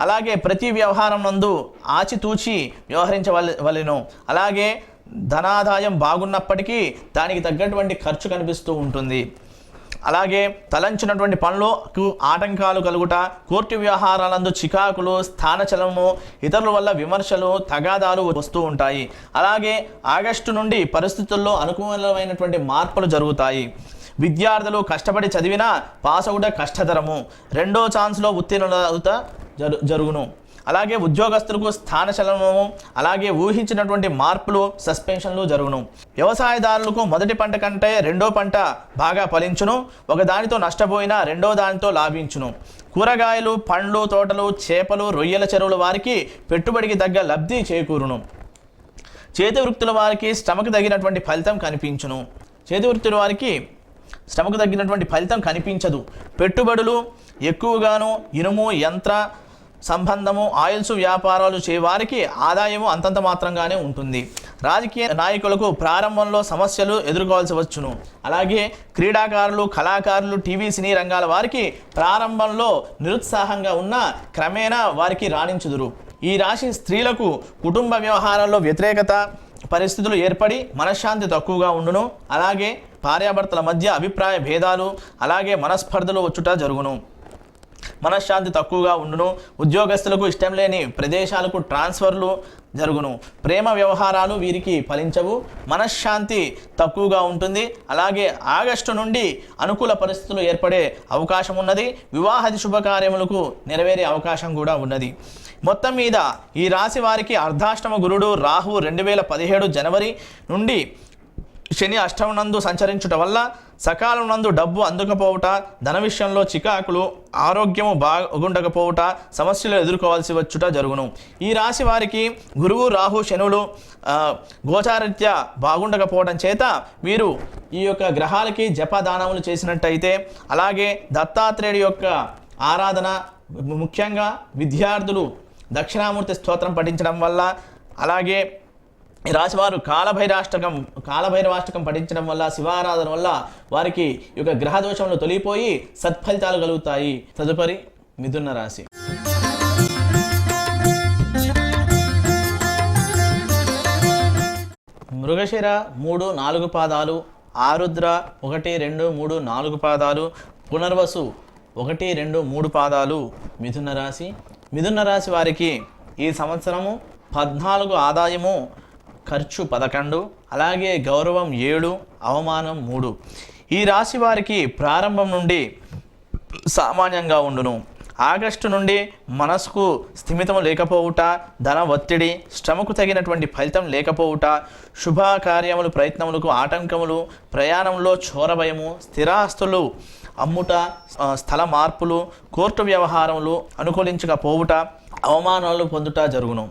అలాగే ప్రతి వ్యవహారం నందు ఆచితూచి వ్యవహరించవలెను. అలాగే ధనాదాయం బాగున్నప్పటికీ దానికి తగ్గటువంటి ఖర్చు కనిపిస్తూ ఉంటుంది. అలాగే తలంచినటువంటి పనులకు ఆటంకాలు కలుగుట, కోర్టు వ్యవహారాలందు చికాకులు, స్థానచలనము, ఇతరుల వల్ల విమర్శలు, తగాదాలు వస్తూ ఉంటాయి. అలాగే ఆగస్టు నుండి పరిస్థితుల్లో అనుకూలమైనటువంటి మార్పులు జరుగుతాయి. విద్యార్థులు కష్టపడి చదివినా పాస్ అవుట కష్టతరము. 2వ ఛాన్స్లో ఉత్తీర్ణత జరుగును. అలాగే ఉద్యోగస్తులకు స్థానచలనము, అలాగే ఊహించినటువంటి మార్పులు, సస్పెన్షన్లు జరుగును. వ్యవసాయదారులకు మొదటి పంట కంటే 2వ పంట బాగా ఫలించును. ఒకదానితో నష్టపోయినా 2వ దానితో లాభించును. కూరగాయలు, పండ్లు తోటలు, చేపలు, రొయ్యల చెరువుల వారికి పెట్టుబడికి తగ్గ లబ్ధి చేకూరును. చేతి వృత్తుల వారికి శ్రమకు తగినటువంటి ఫలితం కనిపించును. చేతి వృత్తుల వారికి శ్రమకు తగ్గినటువంటి ఫలితం కనిపించదు. పెట్టుబడులు ఎక్కువగాను, ఇనుము, యంత్ర సంబంధము, ఆయిల్స్ వ్యాపారాలు చేయవారికి ఆదాయము అంతంత మాత్రంగానే ఉంటుంది. రాజకీయ నాయకులకు ప్రారంభంలో సమస్యలు ఎదుర్కోవాల్సి వచ్చును. అలాగే క్రీడాకారులు, కళాకారులు, టీవీ, సినీ రంగాల వారికి ప్రారంభంలో నిరుత్సాహంగా ఉన్న క్రమేణా వారికి రాణించుదురు. ఈ రాశి స్త్రీలకు కుటుంబ వ్యవహారాల్లో వ్యతిరేకత పరిస్థితులు ఏర్పడి మనశ్శాంతి తక్కువగా ఉండును. అలాగే భార్యాభర్తల మధ్య అభిప్రాయ భేదాలు, అలాగే మనస్పర్ధలు వచ్చుట జరుగును. మనశ్శాంతి తక్కువగా ఉండును. ఉద్యోగస్తులకు ఇష్టం లేని ప్రదేశాలకు ట్రాన్స్ఫర్లు జరుగును. ప్రేమ వ్యవహారాలు వీరికి ఫలించవు. మనశ్శాంతి తక్కువగా ఉంటుంది. అలాగే ఆగస్టు నుండి అనుకూల పరిస్థితులు ఏర్పడే అవకాశం ఉన్నది. వివాహాది శుభకార్యములకు నెరవేరే అవకాశం కూడా ఉన్నది. మొత్తం మీద ఈ రాశి వారికి అర్ధాష్టమ గురుడు రాహు 2017 జనవరి నుండి శని అష్టమనందు సంచరించుట వల్ల సకాలం నందు డబ్బు అందుకపోవుట, ధన విషయంలో చికాకులు, ఆరోగ్యము బాగుండకపోవుట, సమస్యలు ఎదుర్కోవాల్సి వచ్చుట జరుగును. ఈ రాశి వారికి గురువు, రాహు, శనులు గోచారీత్యా బాగుండకపోవడం చేత వీరు ఈ యొక్క గ్రహాలకి జపదానములు చేసినట్టయితే, అలాగే దత్తాత్రేయుడి యొక్క ఆరాధన, ముఖ్యంగా విద్యార్థులు దక్షిణామూర్తి స్తోత్రం పఠించడం వల్ల, అలాగే ఈ రాశివారు కాలభైరవాష్టకం పఠించడం వల్ల, శివారాధన వల్ల వారికి ఈ యొక్క గ్రహ దోషములు తొలిగిపోయి సత్ఫలితాలు కలుగుతాయి. తదుపరి మిథున రాశి. మృగశిర 3, 4 పాదాలు, ఆరుద్ర 1, 2, 3, 4 పాదాలు, పునర్వసు 1, 2, 3 పాదాలు మిథున రాశి. మిథున రాశి వారికి ఈ సంవత్సరము 14 ఆదాయము, ఖర్చు 11, అలాగే గౌరవం 7, అవమానం 3. ఈ రాశి వారికి ప్రారంభం నుండి సామాన్యంగా ఉండును. ఆగస్టు నుండి మనసుకు స్థిమితం లేకపోవుట, ధన ఒత్తిడి, శ్రమకు తగినటువంటి ఫలితం లేకపోవుట, శుభకార్యములు ప్రయత్నములకు ఆటంకములు, ప్రయాణంలో చోరభయము, స్థిరాస్తులు అమ్ముట, స్థల మార్పులు, కోర్టు వ్యవహారములు అనుకూలించకపోవుట, అవమానాలు పొందుట జరుగును.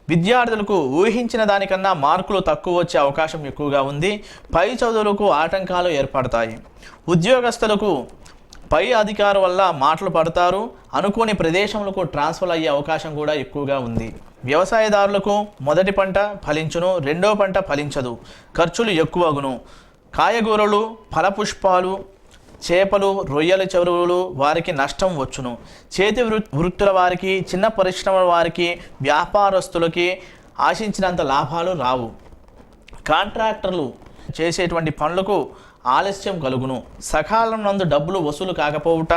విద్యార్థులకు ఊహించిన దానికన్నా మార్కులు తక్కువ వచ్చే అవకాశం ఎక్కువగా ఉంది. పై చదువులకు ఆటంకాలు ఏర్పడతాయి. ఉద్యోగస్తులకు పై అధికారు వల్ల మాటలు పడతారు. అనుకోని ప్రదేశములకు ట్రాన్స్ఫర్ అయ్యే అవకాశం కూడా ఎక్కువగా ఉంది. వ్యవసాయదారులకు మొదటి పంట ఫలించును, రెండో పంట ఫలించదు, ఖర్చులు ఎక్కువగును. కాయగూరలు, ఫలపుష్పాలు, చేపలు, రొయ్యల చెరువులు వారికి నష్టం వచ్చును. చేతి వృత్తుల వారికి, చిన్న పరిశ్రమల వారికి, వ్యాపారస్తులకి ఆశించినంత లాభాలు రావు. కాంట్రాక్టర్లు చేసేటువంటి పనులకు ఆలస్యం కలుగును. సకాలం నందు డబ్బులు వసూలు కాకపోవుట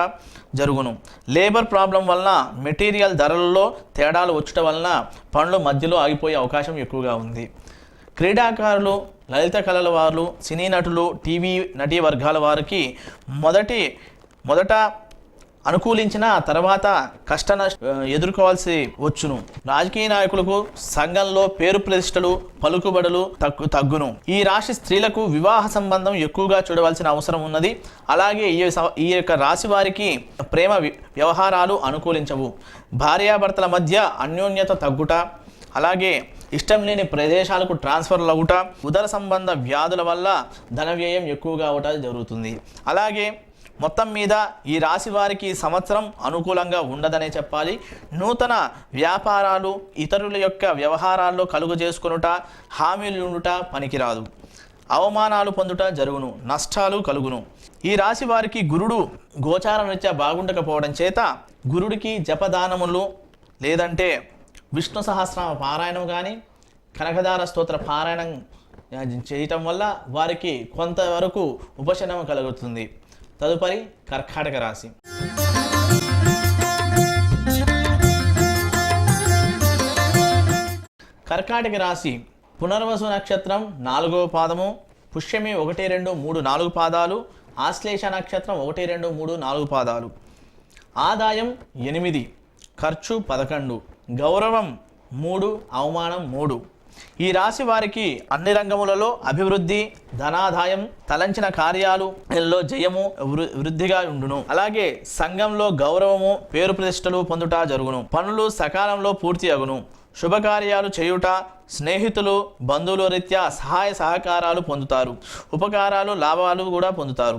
జరుగును. లేబర్ ప్రాబ్లం వలన, మెటీరియల్ ధరలలో తేడాలు వచ్చటం వలన పనులు మధ్యలో ఆగిపోయే అవకాశం ఎక్కువగా ఉంది. క్రీడాకారులు, లలిత కళల వారు, సినీ నటులు, టీవీ నటీ వర్గాల వారికి మొదట అనుకూలించిన తర్వాత కష్ట ఎదుర్కోవాల్సి వచ్చును. రాజకీయ నాయకులకు సంఘంలో పేరు ప్రతిష్టలు, పలుకుబడులు తగ్గును. ఈ రాశి స్త్రీలకు వివాహ సంబంధం ఎక్కువగా చూడవలసిన అవసరం ఉన్నది. అలాగే ఈ యొక్క రాశి వారికి ప్రేమ వ్యవహారాలు అనుకూలించవు. భార్యాభర్తల మధ్య అన్యోన్యత తగ్గుట, అలాగే ఇష్టం లేని ప్రదేశాలకు ట్రాన్స్ఫర్లు అవుట, ఉదర సంబంధ వ్యాధుల వల్ల ధన వ్యయం ఎక్కువగా అవట జరుగుతుంది. అలాగే మొత్తం మీద ఈ రాశి వారికి సంవత్సరం అనుకూలంగా ఉండదనే చెప్పాలి. నూతన వ్యాపారాలు, ఇతరుల యొక్క వ్యవహారాల్లో కలుగు చేసుకొనుట, హామీలు ఉండుట పనికిరాదు. అవమానాలు పొందుట జరుగును, నష్టాలు కలుగును. ఈ రాశి వారికి గురుడు గోచార రీత్యా బాగుండకపోవడం చేత గురుడికి జపదానములు లేదంటే విష్ణు సహస్రనామ పారాయణం కానీ, కనకదార స్తోత్ర పారాయణం చేయటం వల్ల వారికి కొంతవరకు ఉపశమనం కలుగుతుంది. తదుపరి కర్కాటక రాశి. కర్కాటక రాశి పునర్వసు నక్షత్రం 4వ పాదము, పుష్యమి 1, 2, 3, 4 పాదాలు, ఆశ్లేష నక్షత్రం 1, 2, 3, 4 పాదాలు. ఆదాయం 8, ఖర్చు 11, గౌరవం 3, అవమానం 3. ఈ రాశి వారికి అన్ని రంగములలో అభివృద్ధి, ధనాదాయం, తలంచిన కార్యాలలో జయము, వృద్ధిగా ఉండును. అలాగే సంఘంలో గౌరవము, పేరు ప్రతిష్టలు పొందుట జరుగును. పనులు సకాలంలో పూర్తి అగును. శుభకార్యాలు చేయుట, స్నేహితులు, బంధువుల రీత్యా సహాయ సహకారాలు పొందుతారు. ఉపకారాలు, లాభాలు కూడా పొందుతారు.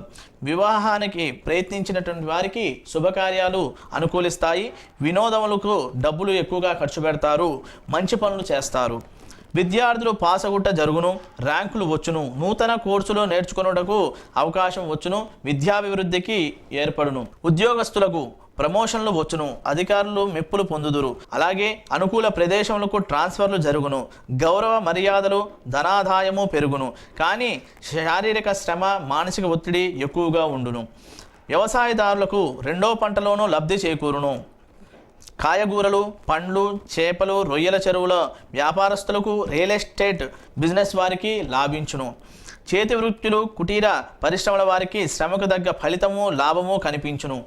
వివాహానికి ప్రయత్నించినటువంటి వారికి శుభకార్యాలు అనుకూలిస్తాయి. వినోదములకు డబ్బులు ఎక్కువగా ఖర్చు పెడతారు. మంచి పనులు చేస్తారు. విద్యార్థులు పాసగుట్ట జరుగును, ర్యాంకులు వచ్చును. నూతన కోర్సులు నేర్చుకొనుటకు అవకాశం వచ్చును. విద్యాభివృద్ధికి ఏర్పడును. ఉద్యోగస్తులకు ప్రమోషన్లు వచ్చును. అధికారులు మెప్పులు పొందుదురు. అలాగే అనుకూల ప్రదేశములకు ట్రాన్స్ఫర్లు జరుగును. గౌరవ మర్యాదలు, ధనాదాయము పెరుగును. కానీ శారీరక శ్రమ, మానసిక ఒత్తిడి ఎక్కువగా ఉండును. వ్యవసాయదారులకు రెండో పంటలోనూ లబ్ధి చేకూరును. కాయగూరలు, పండ్లు, చేపలు, రొయ్యల చెరువుల వ్యాపారస్తులకు, రియల్ ఎస్టేట్ బిజినెస్ వారికి లాభించును. చేతి వృత్తులు, కుటీర పరిశ్రమల వారికి శ్రమకు తగ్గ ఫలితము, లాభము కనిపించును.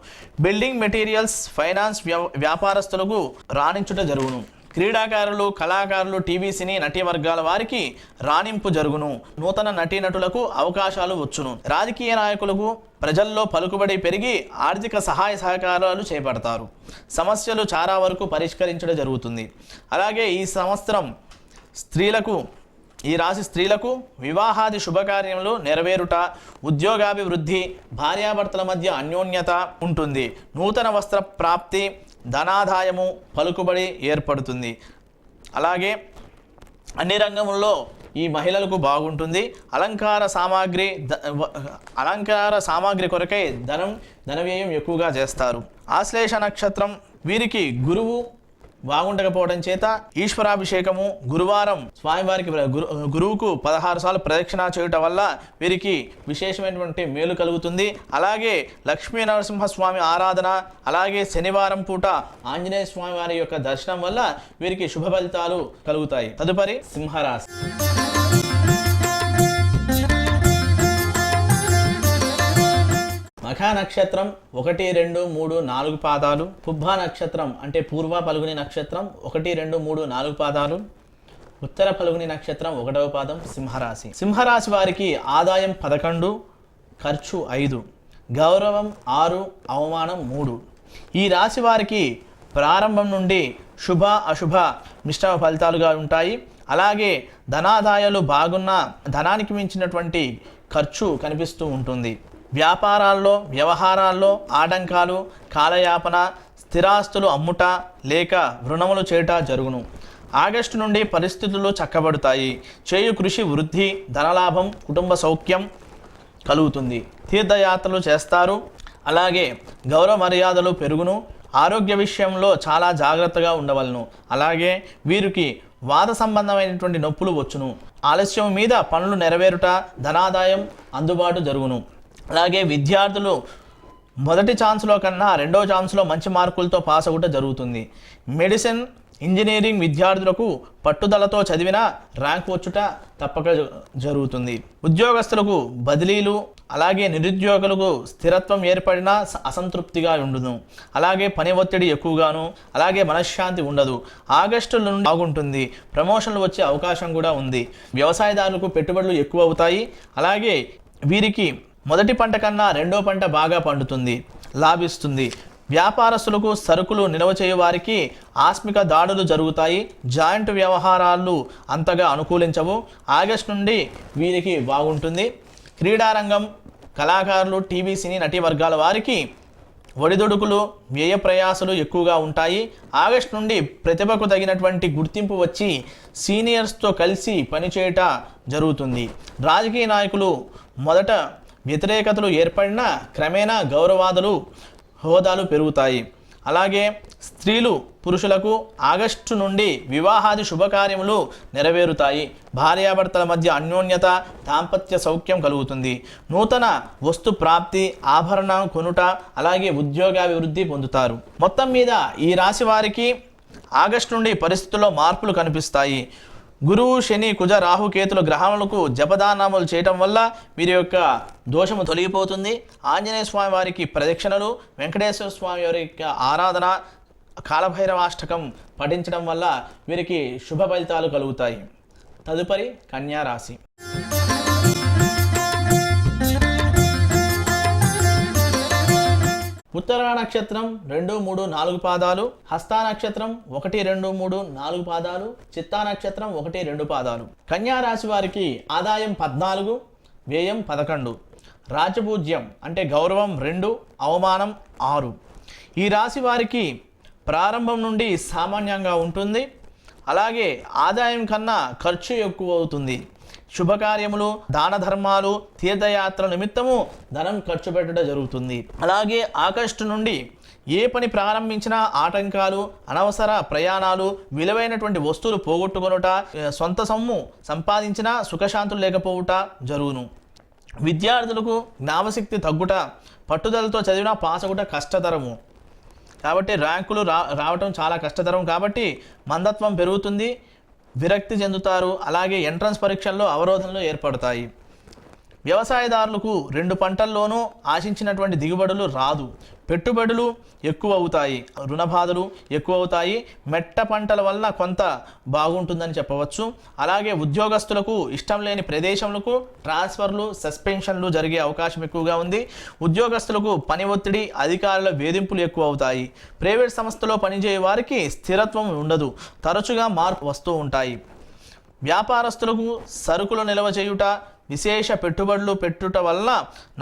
బిల్డింగ్ మెటీరియల్స్, ఫైనాన్స్ వ్యాపారస్తులకు రాణించుట జరుగును. క్రీడాకారులు, కళాకారులు, టీవీ సినీ నటీ వర్గాల వారికి రాణింపు జరుగును. నూతన నటీనటులకు అవకాశాలు వచ్చును. రాజకీయ నాయకులకు ప్రజల్లో పలుకుబడి పెరిగి ఆర్థిక సహాయ సహకారాలు చేపడతారు. సమస్యలు చాలా వరకు పరిష్కరించడం జరుగుతుంది. అలాగే ఈ సంవత్సరం ఈ రాశి స్త్రీలకు వివాహాది శుభకార్యములు నెరవేరుట, ఉద్యోగాభివృద్ధి, భార్యాభర్తల మధ్య అన్యోన్యత ఉంటుంది. నూతన వస్త్ర ప్రాప్తి, ధనాదాయము, పలుకుబడి ఏర్పడుతుంది. అలాగే అన్ని రంగముల్లో ఈ మహిళలకు బాగుంటుంది. అలంకార సామాగ్రి కొరకై ధనవ్యయం ఎక్కువగా చేస్తారు. ఆశ్లేష నక్షత్రం వీరికి గురువు బాగుండకపోవడం చేత ఈశ్వరాభిషేకము, గురువారం స్వామివారికి గురువుకు 16 సార్లు ప్రదక్షిణ చేయటం వల్ల వీరికి విశేషమైనటువంటి మేలు కలుగుతుంది. అలాగే లక్ష్మీ నరసింహస్వామి ఆరాధన, అలాగే శనివారం పూట ఆంజనేయ స్వామి వారి యొక్క దర్శనం వల్ల వీరికి శుభ ఫలితాలు కలుగుతాయి. తదుపరి సింహరాశి. మఖా నక్షత్రం 1, 2, 3, 4 పాదాలు, పుబ్బా నక్షత్రం అంటే పూర్వ పలుగుని నక్షత్రం 1, 2, 3, 4 పాదాలు, ఉత్తర పలుగుని నక్షత్రం 1వ పాదం సింహరాశి. సింహరాశి వారికి ఆదాయం 11, ఖర్చు 5, గౌరవం 6, అవమానం 3. ఈ రాశి వారికి ప్రారంభం నుండి శుభ అశుభ మిశ్రమ ఫలితాలుగా ఉంటాయి. అలాగే ధనాదాయాలు బాగున్న ధనానికి మించినటువంటి ఖర్చు కనిపిస్తూ ఉంటుంది. వ్యాపారాల్లో వ్యవహారాల్లో ఆటంకాలు, కాలయాపన, స్థిరాస్తులు అమ్ముట లేక రుణములు చేయుట జరుగును. ఆగస్టు నుండి పరిస్థితులు చక్కబడతాయి. చేయు కృషి వృద్ధి, ధనలాభం, కుటుంబ సౌఖ్యం కలుగుతుంది. తీర్థయాత్రలు చేస్తారు. అలాగే గౌరవ మర్యాదలు పెరుగును. ఆరోగ్య విషయంలో చాలా జాగ్రత్తగా ఉండవలను. అలాగే వీరికి వాద సంబంధమైనటువంటి నొప్పులు వచ్చును. ఆలస్యం మీద పనులు నెరవేరుట, ధనాదాయం అందుబాటు జరుగును. అలాగే విద్యార్థులు మొదటి ఛాన్స్లో కన్నా రెండవ ఛాన్స్లో మంచి మార్కులతో పాస్ అవ్వట జరుగుతుంది. మెడిసిన్, ఇంజనీరింగ్ విద్యార్థులకు పట్టుదలతో చదివిన ర్యాంక్ వచ్చుట తప్పక జరుగుతుంది. ఉద్యోగస్తులకు బదిలీలు, అలాగే నిరుద్యోగులకు స్థిరత్వం ఏర్పడినా అసంతృప్తిగా ఉండును. అలాగే పని ఒత్తిడి ఎక్కువగాను, అలాగే మనశ్శాంతి ఉండదు. ఆగస్టు నుండి బాగుంటుంది. ప్రమోషన్లు వచ్చే అవకాశం కూడా ఉంది. వ్యవసాయదారులకు పెట్టుబడులు ఎక్కువ అవుతాయి. అలాగే వీరికి మొదటి పంట కన్నా రెండో పంట బాగా పండుతుంది, లాభిస్తుంది. వ్యాపారస్తులకు సరుకులు నిల్వ చేయు వారికి ఆస్మిక దాడులు జరుగుతాయి. జాయింట్ వ్యవహారాలు అంతగా అనుకూలించవు. ఆగస్టు నుండి వీరికి బాగుంటుంది. క్రీడారంగం, కళాకారులు, టీవీ సినీ నటీ వర్గాల వారికి ఒడిదుడుకులు, వ్యయ ప్రయాసాలు ఎక్కువగా ఉంటాయి. ఆగస్టు నుండి ప్రతిభకు తగినటువంటి గుర్తింపు వచ్చి సీనియర్స్తో కలిసి పనిచేయట జరుగుతుంది. రాజకీయ నాయకులు మొదట వ్యతిరేకతలు ఏర్పడినా క్రమేణా గౌరవాదులు, హోదాలు పెరుగుతాయి. అలాగే స్త్రీలు పురుషులకు ఆగస్టు నుండి వివాహాది శుభకార్యములు నెరవేరుతాయి. భార్యాభర్తల మధ్య అన్యోన్యత, దాంపత్య సౌఖ్యం కలుగుతుంది. నూతన వస్తు ప్రాప్తి, ఆభరణం కొనుట, అలాగే ఉద్యోగాభివృద్ధి పొందుతారు. మొత్తం మీద ఈ రాశి వారికి ఆగస్టు నుండి పరిస్థితుల్లో మార్పులు కనిపిస్తాయి. గురువు, శని, కుజ, రాహుకేతుల గ్రహములకు జపదానాములు చేయటం వల్ల వీరి యొక్క దోషము తొలగిపోతుంది. ఆంజనేయ స్వామి వారికి ప్రదక్షిణలు, వెంకటేశ్వర స్వామి వారి యొక్క ఆరాధన, కాలభైరవాష్టకం పఠించడం వల్ల వీరికి శుభ ఫలితాలు కలుగుతాయి. తదుపరి కన్యా రాశి. ఉత్తర నక్షత్రం 2, 3, 4 పాదాలు, హస్త నక్షత్రం 1, 2, 3, 4 పాదాలు, చిత్తా నక్షత్రం 1, 2 పాదాలు. కన్యా రాశి వారికి ఆదాయం 14, వ్యయం 11, రాజపూజ్యం అంటే గౌరవం 2, అవమానం 6. ఈ రాశి వారికి ప్రారంభం నుండి సామాన్యంగా ఉంటుంది. అలాగే ఆదాయం కన్నా ఖర్చు ఎక్కువ అవుతుంది. శుభకార్యములు, దాన ధర్మాలు, తీర్థయాత్ర నిమిత్తము ధనం ఖర్చు పెట్టడం జరుగుతుంది. అలాగే ఆగస్టు నుండి ఏ పని ప్రారంభించినా ఆటంకాలు, అనవసర ప్రయాణాలు, విలువైనటువంటి వస్తువులు పోగొట్టుకొనుట, సొంత సొమ్ము సంపాదించినా సుఖశాంతులు లేకపోవుట జరుగును. విద్యార్థులకు జ్ఞాపశక్తి తగ్గుట, పట్టుదలతో చదివినా పాస్ అవ్వట కష్టతరము. కాబట్టి ర్యాంకులు రావటం చాలా కష్టతరం. కాబట్టి మందత్వం పెరుగుతుంది, విరక్తి చెందుతారు. అలాగే ఎంట్రన్స్ పరీక్షల్లో అవరోధనలు ఏర్పడతాయి. వ్యవసాయదారులకు 2 పంటల్లోనూ ఆశించినటువంటి దిగుబడులు రాదు. పెట్టుబడులు ఎక్కువ అవుతాయి, రుణ బాధలు ఎక్కువ అవుతాయి. మెట్ట పంటల వల్ల కొంత బాగుంటుందని చెప్పవచ్చు. అలాగే ఉద్యోగస్తులకు ఇష్టం లేని ప్రదేశములకు ట్రాన్స్ఫర్లు, సస్పెన్షన్లు జరిగే అవకాశం ఎక్కువగా ఉంది. ఉద్యోగస్తులకు పని ఒత్తిడి, అధికారుల వేధింపులు ఎక్కువ అవుతాయి. ప్రైవేట్ సంస్థలో పనిచేయే వారికి స్థిరత్వం ఉండదు, తరచుగా మార్పు వస్తూ ఉంటాయి. వ్యాపారస్తులకు సరుకులు నిల్వ చేయుట, విశేష పెట్టుబడులు పెట్టుట వల్ల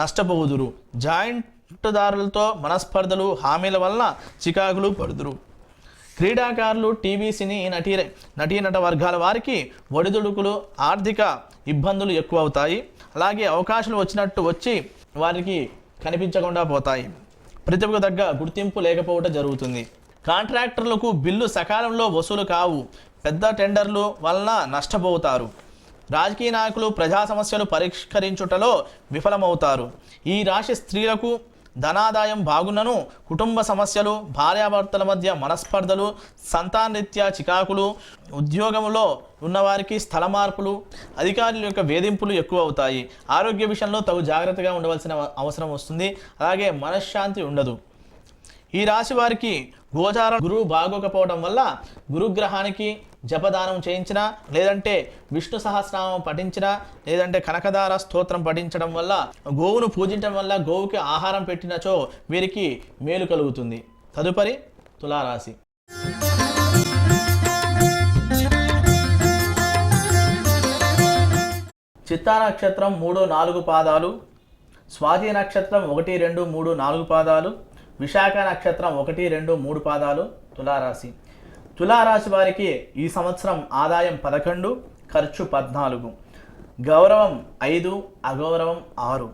నష్టపోదురు. జాయింట్దారులతో మనస్పర్ధలు, హామీల వల్ల చికాకులు పడుదురు. క్రీడాకారులు, టీవీ సినీ నటీనట వర్గాల వారికి ఒడిదుడుకులు, ఆర్థిక ఇబ్బందులు ఎక్కువ అవుతాయి. అలాగే అవకాశాలు వచ్చినట్టు వచ్చి వారికి కనిపించకుండా పోతాయి. ప్రతిభకు తగ్గ గుర్తింపు లేకపోవడం జరుగుతుంది. కాంట్రాక్టర్లకు బిల్లు సకాలంలో వసూలు కావు, పెద్ద టెండర్లు వలన నష్టపోతారు. రాజకీయ నాయకులు ప్రజా సమస్యలు పరిష్కరించుటలో విఫలమవుతారు. ఈ రాశి స్త్రీలకు ధనాదాయం బాగున్నను కుటుంబ సమస్యలు, భార్యాభర్తల మధ్య మనస్పర్ధలు, సంతానరీత్యా చికాకులు, ఉద్యోగంలో ఉన్నవారికి స్థల మార్పులు, అధికారుల యొక్క వేధింపులు ఎక్కువ అవుతాయి. ఆరోగ్య విషయంలో తగు జాగ్రత్తగా ఉండవలసిన అవసరం వస్తుంది. అలాగే మనశ్శాంతి ఉండదు. ఈ రాశి వారికి గోచార గురువు బాగోకపోవడం వల్ల గురుగ్రహానికి జపదానం చేయించిన, లేదంటే విష్ణు సహస్రనామం పఠించిన, లేదంటే కనకదార స్తోత్రం పఠించడం వల్ల, గోవును పూజించడం వల్ల, గోవుకి ఆహారం పెట్టినచో వీరికి మేలు కలుగుతుంది. తదుపరి తులారాశి. చిత్తా నక్షత్రం 3, 4 పాదాలు, స్వాతి నక్షత్రం 1, 2, 3, 4 పాదాలు, విశాఖ నక్షత్రం 1, 2, 3 పాదాలు తులారాశి. తులారాశి వారికి ఈ సంవత్సరం ఆదాయం 11, ఖర్చు 14, గౌరవం 5, అగౌరవం 6.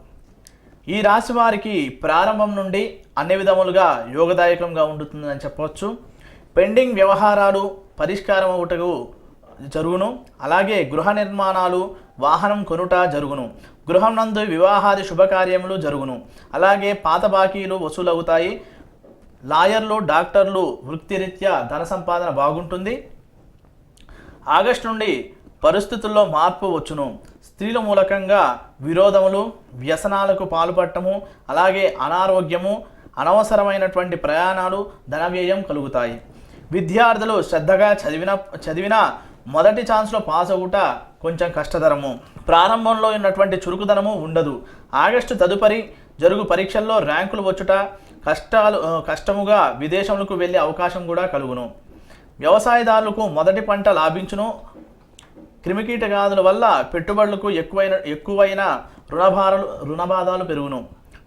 ఈ రాశి వారికి ప్రారంభం నుండి అన్ని విధములుగా యోగదాయకంగా ఉంటుందని చెప్పవచ్చు. పెండింగ్ వ్యవహారాలు పరిష్కారం అవుటకు జరుగును. అలాగే గృహ నిర్మాణాలు, వాహనం కొనుట జరుగును. గృహం నందు వివాహాది శుభకార్యములు జరుగును. అలాగే పాత బాకీలు వసూలవుతాయి. లాయర్లు, డాక్టర్లు వృత్తిరీత్యా ధన సంపాదన బాగుంటుంది. ఆగస్టు నుండి పరిస్థితుల్లో మార్పు వచ్చును. స్త్రీల మూలకంగా విరోధములు, వ్యసనాలకు పాల్పడటము, అలాగే అనారోగ్యము, అనవసరమైనటువంటి ప్రయాణాలు, ధన వ్యయం కలుగుతాయి. విద్యార్థులు శ్రద్ధగా చదివిన మొదటి ఛాన్స్లో పాస్ అవుట కొంచెం కష్టతరము. ప్రారంభంలో ఉన్నటువంటి చురుకుదనము ఉండదు. ఆగస్టు తదుపరి జరుగు పరీక్షల్లో ర్యాంకులు వచ్చుట కష్టముగా విదేశములకు వెళ్ళే అవకాశం కూడా కలుగును. వ్యవసాయదారులకు మొదటి పంట లాభించును. క్రిమికీటకాదుల వల్ల పెట్టుబడులకు ఎక్కువైన రుణబాధలు పెరుగును.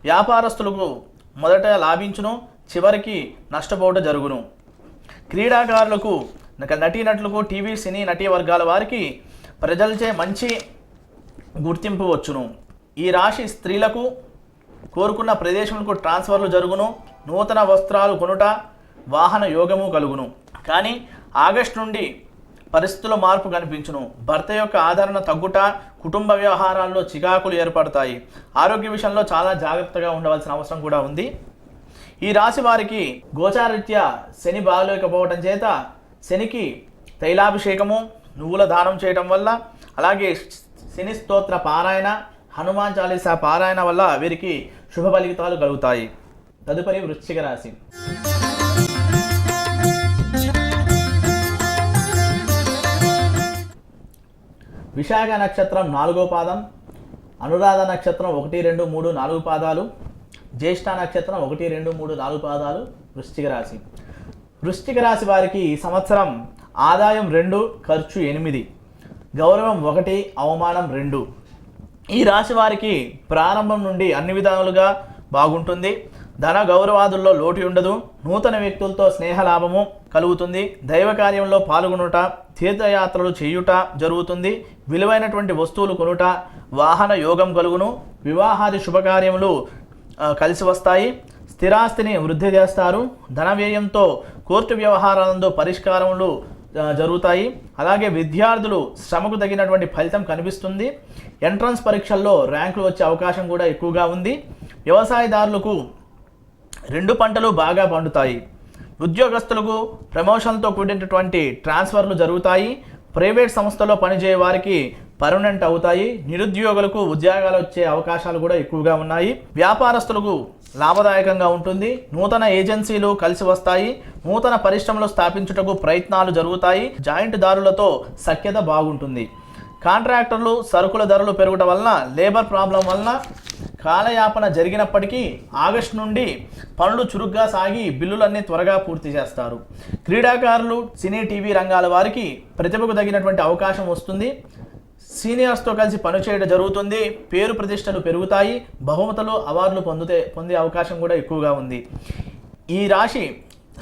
వ్యాపారస్తులకు మొదట లాభించును, చివరికి నష్టపోవడం జరుగును. క్రీడాకారులకు, నటీనటులకు, టీవీ సినీ నటీ వర్గాల వారికి ప్రజలచే మంచి గుర్తింపు వచ్చును. ఈ రాశి స్త్రీలకు కోరుకున్న ప్రదేశములకు ట్రాన్స్ఫర్లు జరుగును. నూతన వస్త్రాలు కొనుట, వాహన యోగము కలుగును. కానీ ఆగస్టు నుండి పరిస్థితుల మార్పు కనిపించును. భర్త యొక్క ఆదరణ తగ్గుట, కుటుంబ వ్యవహారాల్లో చికాకులు ఏర్పడతాయి. ఆరోగ్య విషయంలో చాలా జాగ్రత్తగా ఉండవలసిన అవసరం కూడా ఉంది. ఈ రాశి వారికి గోచారరీత్యా శని బాగలేకపోవడం చేత శనికి తైలాభిషేకము, నువ్వుల దానం చేయడం వల్ల, అలాగే శని స్తోత్ర పారాయణ, హనుమాన్ చాలీసా పారాయణ వల్ల వీరికి శుభ ఫలితాలు కలుగుతాయి. తదుపరి వృశ్చిక రాశి. విశాఖ నక్షత్రం 4వ పాదం, అనురాధ నక్షత్రం 1, 2, 3, 4 పాదాలు, జ్యేష్ఠ నక్షత్రం 1, 2, 3, 4 పాదాలు వృశ్చిక రాశి. వృశ్చిక రాశి వారికి ఈ సంవత్సరం ఆదాయం 2, ఖర్చు 8, గౌరవం 1, అవమానం 2. ఈ రాశి వారికి ప్రారంభం నుండి అన్ని విధాలుగా బాగుంటుంది. ధన గౌరవాదుల్లో లోటు ఉండదు. నూతన వ్యక్తులతో స్నేహలాభము కలుగుతుంది. దైవ కార్యంలో పాల్గొనుట, తీర్థయాత్రలు చేయుట జరుగుతుంది. విలువైనటువంటి వస్తువులు కొనుట, వాహన యోగం కలుగును. వివాహాది శుభకార్యములు కలిసి వస్తాయి. స్థిరాస్తిని వృద్ధి చేస్తారు. ధన వ్యయంతో కోర్టు వ్యవహారాలందు పరిష్కారములు జరుగుతాయి. అలాగే విద్యార్థులు శ్రమకు తగినటువంటి ఫలితం కనిపిస్తుంది. ఎంట్రన్స్ పరీక్షల్లో ర్యాంకులు వచ్చే అవకాశం కూడా ఎక్కువగా ఉంది. వ్యవసాయదారులకు 2 పంటలు బాగా పండుతాయి. ఉద్యోగస్తులకు ప్రమోషన్తో కూడినటువంటి ట్రాన్స్ఫర్లు జరుగుతాయి. ప్రైవేట్ సంస్థలో పనిచేయే వారికి పర్మనెంట్ అవుతాయి. నిరుద్యోగులకు ఉద్యోగాలు వచ్చే అవకాశాలు కూడా ఎక్కువగా ఉన్నాయి. వ్యాపారస్తులకు లాభదాయకంగా ఉంటుంది. నూతన ఏజెన్సీలు కలిసి వస్తాయి. నూతన పరిశ్రమలు స్థాపించుటకు ప్రయత్నాలు జరుగుతాయి. జాయింట్ దారులతో సఖ్యత బాగుంటుంది. కాంట్రాక్టర్లు సరుకుల ధరలు పెరుగుట వలన, లేబర్ ప్రాబ్లం వలన కాలయాపన జరిగినప్పటికీ ఆగస్టు నుండి పనులు చురుగ్గా సాగి బిల్లులన్నీ త్వరగా పూర్తి చేస్తారు. క్రీడాకారులు, సినీ టీవీ రంగాల వారికి ప్రతిభకు తగినటువంటి అవకాశం వస్తుంది. సీనియర్స్తో కలిసి పనిచేయడం జరుగుతుంది. పేరు ప్రతిష్టలు పెరుగుతాయి. బహుమతులు, అవార్డులు పొందే అవకాశం కూడా ఎక్కువగా ఉంది. ఈ రాశి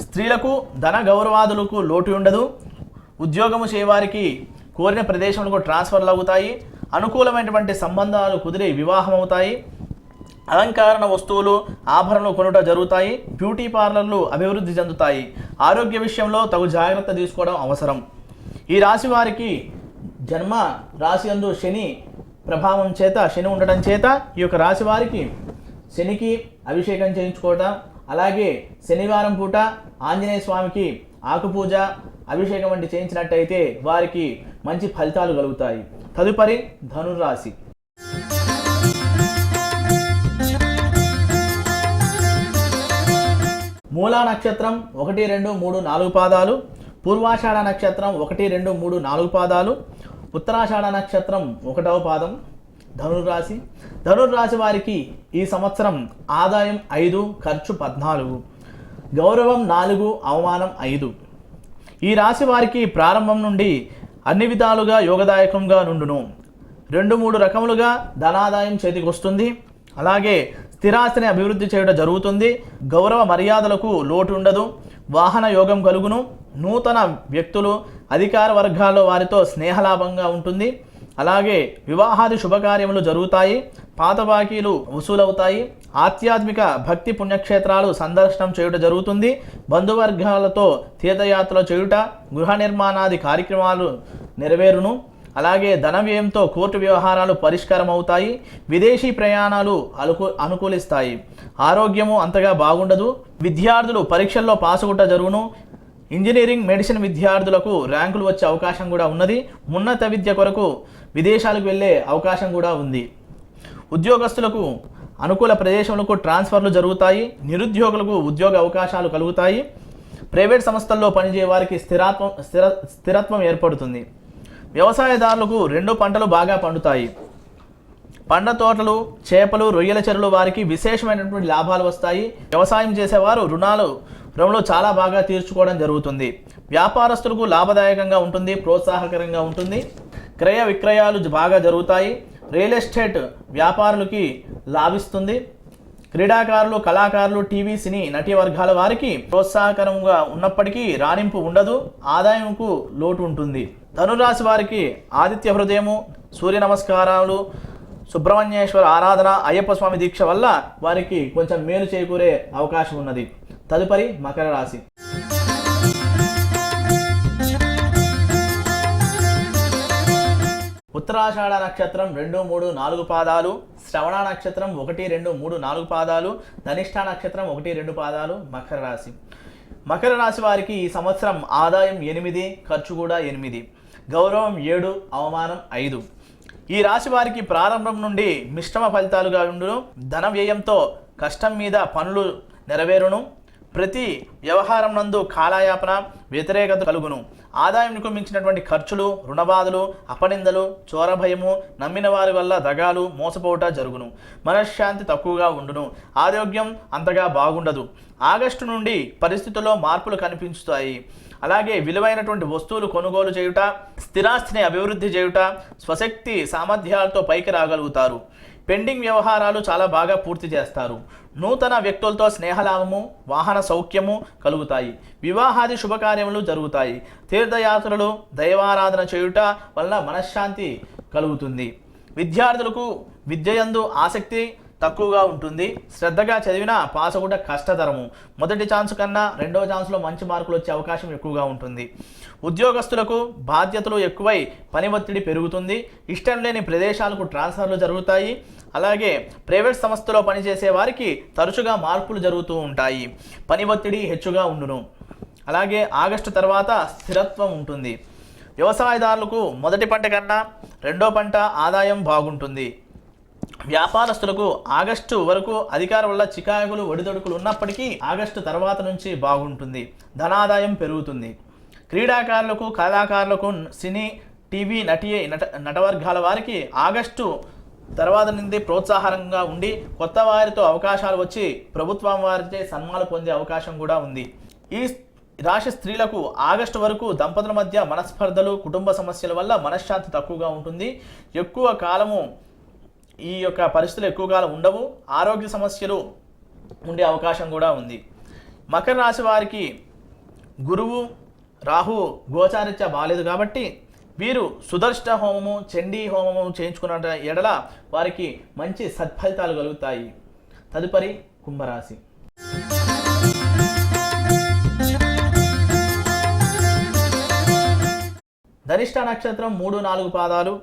స్త్రీలకు ధన గౌరవాదులకు లోటు ఉండదు. ఉద్యోగము చేయవారికి కోరిన ప్రదేశములకు ట్రాన్స్ఫర్లు అవుతాయి. అనుకూలమైనటువంటి సంబంధాలు కుదిరి వివాహం అవుతాయి. అలంకరణ వస్తువులు ఆభరణలు కొనుట జరుగుతాయి. బ్యూటీ పార్లర్లు అభివృద్ధి చెందుతాయి. ఆరోగ్య విషయంలో తగు జాగ్రత్త తీసుకోవడం అవసరం. ఈ రాశి వారికి జన్మ రాశి యందు శని ప్రభావం చేత, శని ఉండటం చేత ఈ యొక్క రాశి వారికి శనికి అభిషేకం చేయించుకోవటం, అలాగే శనివారం పూట ఆంజనేయ స్వామికి ఆకుపూజ అభిషేకం వంటి చేయించినట్టయితే వారికి మంచి ఫలితాలు కలుగుతాయి. తదుపరి ధనుర్రాశి. మూలా నక్షత్రం 1, 2, 3, 4 పాదాలు, పూర్వాషాఢ నక్షత్రం 1, 2, 3, 4 పాదాలు, ఉత్తరాషాఢ నక్షత్రం 1వ పాదం ధనుర్రాశి. ధనుర్రాశి వారికి ఈ సంవత్సరం ఆదాయం 5, ఖర్చు 14, గౌరవం 4, అవమానం 5. ఈ రాశి వారికి ప్రారంభం నుండి అన్ని విధాలుగా యోగదాయకంగా నుండును. 2-3 రకములుగా ధనాదాయం చేతికి వస్తుంది. అలాగే స్థిరాస్తిని అభివృద్ధి చేయడం జరుగుతుంది. గౌరవ మర్యాదలకు లోటు ఉండదు. వాహన యోగం కలుగును. నూతన వ్యక్తులు అధికార వర్గాల్లో వారితో స్నేహలాభంగా ఉంటుంది. అలాగే వివాహాది శుభకార్యములు జరుగుతాయి. పాత బాకీలు వసూలవుతాయి. ఆధ్యాత్మిక భక్తి పుణ్యక్షేత్రాలు సందర్శనం చేయుట జరుగుతుంది. బంధువర్గాలతో తీర్థయాత్రలు చేయుట, గృహ నిర్మాణాది కార్యక్రమాలు నెరవేరును. అలాగే ధన వ్యయంతో కోర్టు వ్యవహారాలు పరిష్కారం అవుతాయి. విదేశీ ప్రయాణాలు అనుకూలిస్తాయి. ఆరోగ్యము అంతగా బాగుండదు. విద్యార్థులు పరీక్షల్లో పాసుగుట్ట జరుగును. ఇంజనీరింగ్, మెడిసిన్ విద్యార్థులకు ర్యాంకులు వచ్చే అవకాశం కూడా ఉన్నది. ఉన్నత విద్య కొరకు విదేశాలకు వెళ్ళే అవకాశం కూడా ఉంది. ఉద్యోగస్తులకు అనుకూల ప్రదేశములకు ట్రాన్స్ఫర్లు జరుగుతాయి. నిరుద్యోగులకు ఉద్యోగ అవకాశాలు కలుగుతాయి. ప్రైవేట్ సంస్థల్లో పనిచేయ వారికి స్థిరత్వం ఏర్పడుతుంది. వ్యవసాయదారులకు 2 పంటలు బాగా పండుతాయి. పండ్ల తోటలు, చేపలు, రొయ్యల చెరువులు వారికి విశేషమైనటువంటి లాభాలు వస్తాయి. వ్యవసాయం చేసేవారు రుణాలు చాలా బాగా తీర్చుకోవడం జరుగుతుంది. వ్యాపారస్తులకు లాభదాయకంగా ఉంటుంది, ప్రోత్సాహకరంగా ఉంటుంది. క్రయ విక్రయాలు బాగా జరుగుతాయి. రియల్ ఎస్టేట్ వ్యాపారులకి లాభిస్తుంది. క్రీడాకారులు, కళాకారులు, టీవీ, సినీ నటి వర్గాల వారికి ప్రోత్సాహకరంగా ఉన్నప్పటికీ రాణింపు ఉండదు. ఆదాయంకు లోటు ఉంటుంది. ధనురాశి వారికి ఆదిత్య హృదయము, సూర్య నమస్కారాలు, సుబ్రహ్మణ్యేశ్వర ఆరాధన, అయ్యప్ప స్వామి దీక్ష వల్ల వారికి కొంచెం మేలు చేకూరే అవకాశం ఉన్నది. తదుపరి మకర రాశి. ఉత్తరాషాఢ నక్షత్రం 2, 3, 4 పాదాలు, శ్రవణ నక్షత్రం 1, 2, 3, 4 పాదాలు, ధనిష్ఠ నక్షత్రం 1, 2 పాదాలు మకర రాశి. మకర రాశి వారికి ఈ సంవత్సరం ఆదాయం 8, ఖర్చు కూడా 8, గౌరవం 7, అవమానం 5. ఈ రాశి వారికి ప్రారంభం నుండి మిశ్రమ ఫలితాలుగా ఉండును. ధన వ్యయంతో కష్టం మీద పనులు నెరవేరును. ప్రతి వ్యవహారం నందు కాలయాపన, వ్యతిరేకత కలుగును. ఆదాయంకు మించినటువంటి ఖర్చులు, రుణబాధలు, అపనిందలు, చోరభయము, నమ్మిన వారి వల్ల దగాలు, మోసపోవట జరుగును. మనశ్శాంతి తక్కువగా ఉండును. ఆరోగ్యం అంతగా బాగుండదు. ఆగస్టు నుండి పరిస్థితుల్లో మార్పులు కనిపిస్తాయి. అలాగే విలువైనటువంటి వస్తువులు కొనుగోలు చేయుట, స్థిరాస్తిని అభివృద్ధి చేయుట, స్వశక్తి సామర్థ్యాలతో పైకి రాగలుగుతారు. పెండింగ్ వ్యవహారాలు చాలా బాగా పూర్తి చేస్తారు. నూతన వ్యక్తులతో స్నేహలాభము, వాహన సౌఖ్యము కలుగుతాయి. వివాహాది శుభకార్యములు జరుగుతాయి. తీర్థయాత్రలు, దైవారాధన చేయుట వల్ల మనశ్శాంతి కలుగుతుంది. విద్యార్థులకు విద్యయందు ఆసక్తి తక్కువగా ఉంటుంది. శ్రద్ధగా చదివినా పాసగుట కష్టతరము. మొదటి ఛాన్స్ కన్నా రెండవ ఛాన్స్లో మంచి మార్కులు వచ్చే అవకాశం ఎక్కువగా ఉంటుంది. ఉద్యోగస్తులకు బాధ్యతలు ఎక్కువై పని ఒత్తిడి పెరుగుతుంది. ఇష్టం లేని ప్రదేశాలకు ట్రాన్స్ఫర్లు జరుగుతాయి. అలాగే ప్రైవేట్ సంస్థలో పనిచేసే వారికి తరచుగా మార్పులు జరుగుతూ ఉంటాయి. పని ఒత్తిడి హెచ్చుగా ఉండును. అలాగే ఆగస్టు తర్వాత స్థిరత్వం ఉంటుంది. వ్యవసాయదారులకు మొదటి పంట కన్నా రెండో పంట ఆదాయం బాగుంటుంది. వ్యాపారస్తులకు ఆగస్టు వరకు అధికారం వల్ల చికాకులు, ఒడిదొడుకులు ఉన్నప్పటికీ ఆగస్టు తర్వాత నుంచి బాగుంటుంది. ధనాదాయం పెరుగుతుంది. క్రీడాకారులకు, కళాకారులకు, సినీ, టీవీ నటవర్గాల వారికి ఆగస్టు తర్వాత నుండి ప్రోత్సాహంగా ఉండి కొత్త వారితో అవకాశాలు వచ్చి ప్రభుత్వం వారిచే సన్మానాలు పొందే అవకాశం కూడా ఉంది. ఈ రాశి స్త్రీలకు ఆగస్టు వరకు దంపతుల మధ్య మనస్పర్ధలు, కుటుంబ సమస్యల వల్ల మనశ్శాంతి తక్కువగా ఉంటుంది. ఎక్కువ కాలము ఈ యొక్క పరిస్థితులు ఎక్కువ కాలం ఉండవు. ఆరోగ్య సమస్యలు ఉండే అవకాశం కూడా ఉంది. మకర రాశి వారికి గురువు, రాహు గోచారిత్య బాలేదు కాబట్టి వీరు సుదర్శన హోమము, చండీ హోమము చేయించుకున్న ఎడల వారికి మంచి సత్ఫలితాలు కలుగుతాయి. తదుపరి కుంభరాశి. ధనిష్ట నక్షత్రం 3-4 పాదాలు,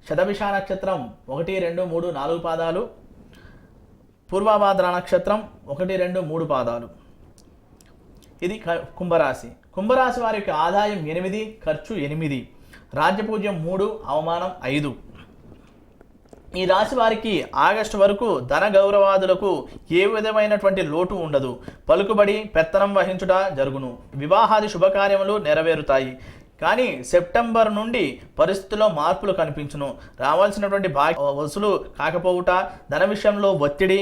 శతభిష నక్షత్రం 1, 2, 3, 4 పాదాలు, పూర్వభాద్ర నక్షత్రం 1, 2, 3 పాదాలు. ఇది కుంభరాశి. కుంభరాశి వారి యొక్క ఆదాయం 8, ఖర్చు 8, రాజ్యపూజ్యం 3, అవమానం 5. ఈ రాశి వారికి ఆగస్టు వరకు ధన గౌరవాదులకు ఏ విధమైనటువంటి లోటు ఉండదు. పలుకుబడి పెత్తనం వహించుట జరుగును. వివాహాది శుభకార్యములు నెరవేరుతాయి. కానీ సెప్టెంబర్ నుండి పరిస్థితుల్లో మార్పులు కనిపించును. రావాల్సినటువంటి వసూలు కాకపోవుట, ధన విషయంలో ఒత్తిడి,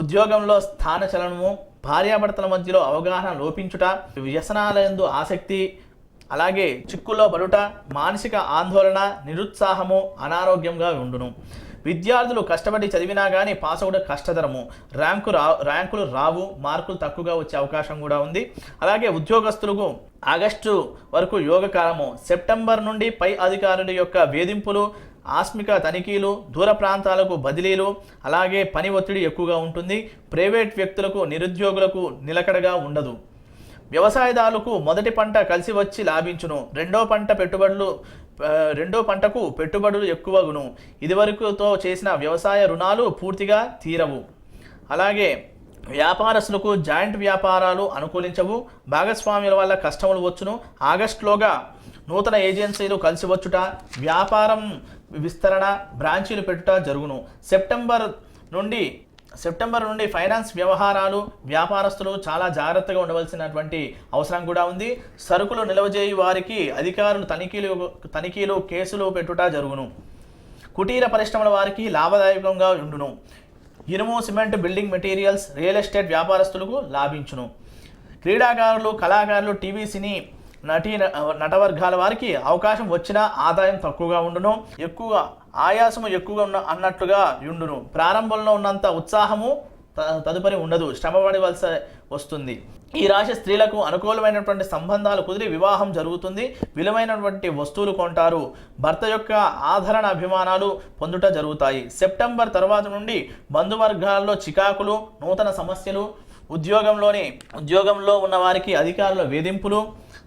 ఉద్యోగంలో స్థానచలనము, భార్యాభర్తల మధ్యలో అవగాహన లోపించుట, వ్యసనాలందు ఆసక్తి, అలాగే చిక్కుల్లో పడుట, మానసిక ఆందోళన, నిరుత్సాహము, అనారోగ్యంగా ఉండును. విద్యార్థులు కష్టపడి చదివినా కానీ పాస్ అవ్వడం కష్టతరము. ర్యాంకులు రావు, మార్కులు తక్కువగా వచ్చే అవకాశం కూడా ఉంది. అలాగే ఉద్యోగస్తులకు ఆగస్టు వరకు యోగకాలము. సెప్టెంబర్ నుండి పై అధికారుల యొక్క వేధింపులు, ఆస్మిక తనిఖీలు, దూర ప్రాంతాలకు బదిలీలు, అలాగే పని ఒత్తిడి ఎక్కువగా ఉంటుంది. ప్రైవేట్ వ్యక్తులకు, నిరుద్యోగులకు నిలకడగా ఉండదు. వ్యవసాయదారులకు మొదటి పంట కలిసి వచ్చి లాభించును. రెండో పంటకు పెట్టుబడులు ఎక్కువగును. ఇదివరకుతో చేసిన వ్యవసాయ రుణాలు పూర్తిగా తీరవు. అలాగే వ్యాపారస్తులకు జాయింట్ వ్యాపారాలు అనుకూలించవు. భాగస్వామ్యుల వల్ల కష్టములు వచ్చును. ఆగస్టులోగా నూతన ఏజెన్సీలు కలిసి వచ్చుట, వ్యాపారం విస్తరణ, బ్రాంచీలు పెట్టుట జరుగును. సెప్టెంబర్ నుండి ఫైనాన్స్ వ్యవహారాలు, వ్యాపారస్తులు చాలా జాగ్రత్తగా ఉండవలసినటువంటి అవసరం కూడా ఉంది. సరుకులు నిల్వజేయు వారికి అధికారులు తనిఖీలు కేసులు పెట్టుట జరుగును. కుటీర పరిశ్రమల వారికి లాభదాయకంగా ఉండును. ఇనుము, cement, building materials, real estate వ్యాపారస్తులకు లాభించును. క్రీడాకారులు, కళాకారులు, టీవీ, సినీ, నటవర్గాల వారికి అవకాశం వచ్చినా ఆదాయం తక్కువగా ఉండును. ఆయాసము ఎక్కువగా అన్నట్లుగా ఉండును. ప్రారంభంలో ఉన్నంత ఉత్సాహము తదుపరి ఉండదు. శ్రమపడవలసి వస్తుంది. ఈ రాశి స్త్రీలకు అనుకూలమైనటువంటి సంబంధాలు కుదిరి వివాహం జరుగుతుంది. విలువైనటువంటి వస్తువులు కొంటారు. భర్త యొక్క ఆదరణ అభిమానాలు పొందుట జరుగుతాయి. సెప్టెంబర్ తర్వాత నుండి బంధువర్గాల్లో చికాకులు, నూతన సమస్యలు, ఉద్యోగంలో ఉన్న వారికి అధికారుల వేధింపులు,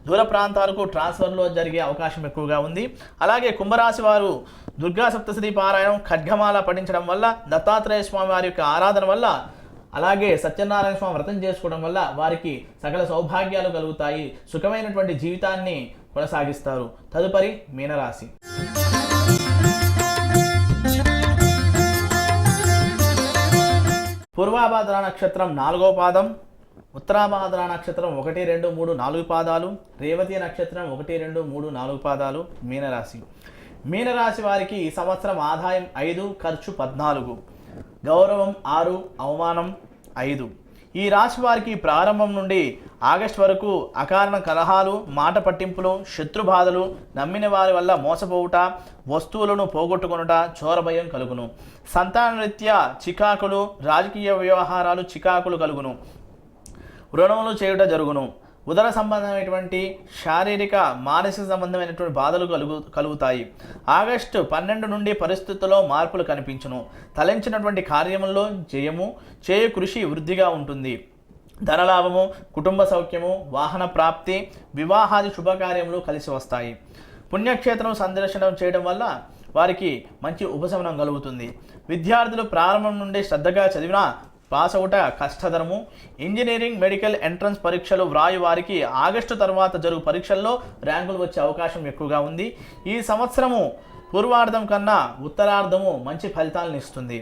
దూర ప్రాంతాలకు ట్రాన్స్ఫర్లో జరిగే అవకాశం ఎక్కువగా ఉంది. అలాగే కుంభరాశి వారు దుర్గా సప్తశతి పారాయణం, ఖడ్గమాల పఠించడం వల్ల, దత్తాత్రేయ స్వామి వారి యొక్క ఆరాధన వల్ల, అలాగే సత్యనారాయణ స్వామి వ్రతం చేసుకోవడం వల్ల వారికి సకల సౌభాగ్యాలు కలుగుతాయి. సుఖమైనటువంటి జీవితాన్ని కొనసాగిస్తారు. తదుపరి మీనరాశి. పూర్వభాద్ర నక్షత్రం 4వ పాదం, ఉత్తరాభాద్ర నక్షత్రం 1, 2, 3, 4 పాదాలు, రేవతి నక్షత్రం 1, 2, 3, 4 పాదాలు మీనరాశి. మీనరాశి వారికి ఈ సంవత్సరం ఆదాయం 5, ఖర్చు 14, గౌరవం 6, అవమానం 5. ఈ రాశి వారికి ప్రారంభం నుండి ఆగస్టు వరకు అకారణ కలహాలు, మాట పట్టింపులు, శత్రుబాధలు, నమ్మిన వారి వల్ల మోసపోవుట, వస్తువులను పోగొట్టుకొనుట, చోరభయం కలుగును. సంతానరీత్యా చికాకులు, రాజకీయ వ్యవహారాలు చికాకులు కలుగును. రుణములు చేయుట జరుగును. ఉదర సంబంధమైనటువంటి శారీరక, మానసిక సంబంధమైనటువంటి బాధలు కలుగుతాయి. ఆగస్టు 12 నుండి పరిస్థితుల్లో మార్పులు కనిపించును. తలంచినటువంటి కార్యముల్లో జయము, చేయు కృషి వృద్ధిగా ఉంటుంది. ధనలాభము, కుటుంబ సౌఖ్యము, వాహన ప్రాప్తి, వివాహాది శుభకార్యములు కలిసి వస్తాయి. పుణ్యక్షేత్రం సందర్శనం చేయడం వల్ల వారికి మంచి ఉపశమనం కలుగుతుంది. విద్యార్థులు ప్రారంభం నుండి శ్రద్ధగా చదివినా పాస్ అవుట కష్టతరము. ఇంజనీరింగ్, మెడికల్ ఎంట్రన్స్ పరీక్షలు వ్రాయు వారికి ఆగస్టు తర్వాత జరుగు పరీక్షల్లో ర్యాంకులు వచ్చే అవకాశం ఎక్కువగా ఉంది. ఈ సంవత్సరము పూర్వార్ధం కన్నా ఉత్తరార్ధము మంచి ఫలితాలను ఇస్తుంది.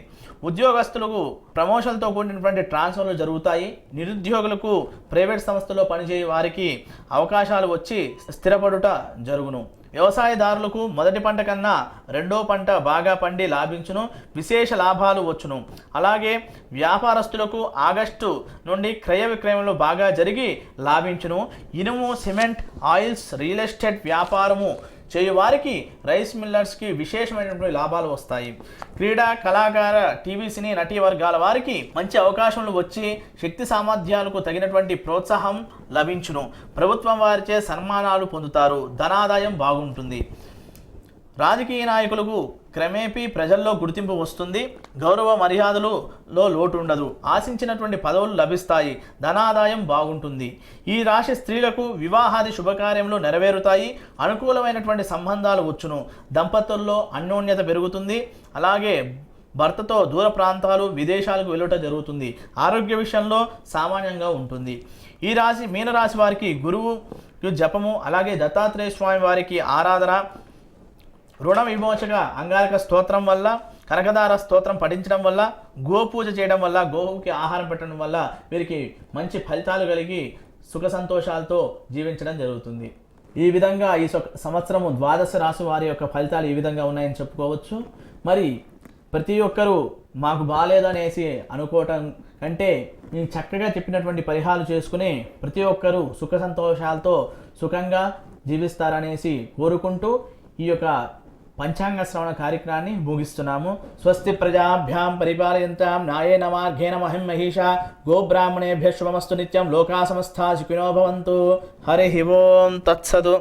ఉద్యోగస్తులకు ప్రమోషన్తో కూడినటువంటి ట్రాన్స్ఫర్లు జరుగుతాయి. నిరుద్యోగులకు ప్రైవేట్ సంస్థల్లో పనిచేయు వారికి అవకాశాలు వచ్చి స్థిరపడుట జరుగును. వ్యవసాయదారులకు మొదటి పంట కన్నా రెండో పంట బాగా పండి లాభించును. విశేష లాభాలు వచ్చును. అలాగే వ్యాపారస్తులకు ఆగస్టు నుండి క్రయ విక్రయంలో బాగా జరిగి లాభించును. ఇనుము, సిమెంట్, ఆయిల్స్, రియల్ ఎస్టేట్ వ్యాపారము చేయువారికి, రైస్ మిల్లర్స్కి విశేషమైనటువంటి లాభాలు వస్తాయి. క్రీడా, కళాకార, టీవీ, సినీ, నటీ వర్గాల వారికి మంచి అవకాశాలు వచ్చి శక్తి సామర్థ్యాలకు తగినటువంటి ప్రోత్సాహం లభించును. ప్రభుత్వం వారిచే సన్మానాలు పొందుతారు. ధనాదాయం బాగుంటుంది. రాజకీయ నాయకులకు క్రమేపీ ప్రజల్లో గుర్తింపు వస్తుంది, గౌరవ మర్యాదలలో లోటు ఉండదు, ఆశించినటువంటి పదవులు లభిస్తాయి, ధనాదాయం బాగుంటుంది. ఈ రాశి స్త్రీలకు వివాహాది శుభకార్యములు నెరవేరుతాయి, అనుకూలమైనటువంటి సంబంధాలు వచ్చును, దంపతుల్లో అన్యోన్యత పెరుగుతుంది, అలాగే భర్తతో దూర ప్రాంతాలు విదేశాలకు వెళ్ళుట జరుగుతుంది. ఆరోగ్య విషయంలో సామాన్యంగా ఉంటుంది. ఈ రాశి మీనరాశి వారికి గురువు జపము, అలాగే దత్తాత్రేయ స్వామి వారికి ఆరాధన, రుణ విమోచక అంగారక స్తోత్రం వల్ల, కనకదార స్తోత్రం పఠించడం వల్ల, గోపూజ చేయడం వల్ల, గోవుకి ఆహారం పెట్టడం వల్ల వీరికి మంచి ఫలితాలు కలిగి సుఖ సంతోషాలతో జీవించడం జరుగుతుంది. ఈ విధంగా ఈ సంవత్సరము ద్వాదశ రాశి వారి యొక్క ఫలితాలు ఈ విధంగా ఉన్నాయని చెప్పుకోవచ్చు. మరి ప్రతి ఒక్కరూ మాకు బాగాలేదనేసి అనుకోవటం కంటే నేను చక్కగా చెప్పినటువంటి పరిహారాలు చేసుకుని ప్రతి ఒక్కరూ సుఖ సంతోషాలతో సుఖంగా జీవిస్తారనేసి కోరుకుంటూ ఈ యొక్క పంచాంగ శ్రవణ కార్యక్రమాన్ని ముగిస్తున్నాము. స్వస్తి ప్రజాభ్యాం పరిపాలయంతాం న్యాయేన మార్గేణ మహిం మహిషా గోబ్రాహ్మణేభ్యः శుభమస్తు నిత్యం లోకా సమస్తా సుఖినో భవంతు. హరి ఓం తత్సతు.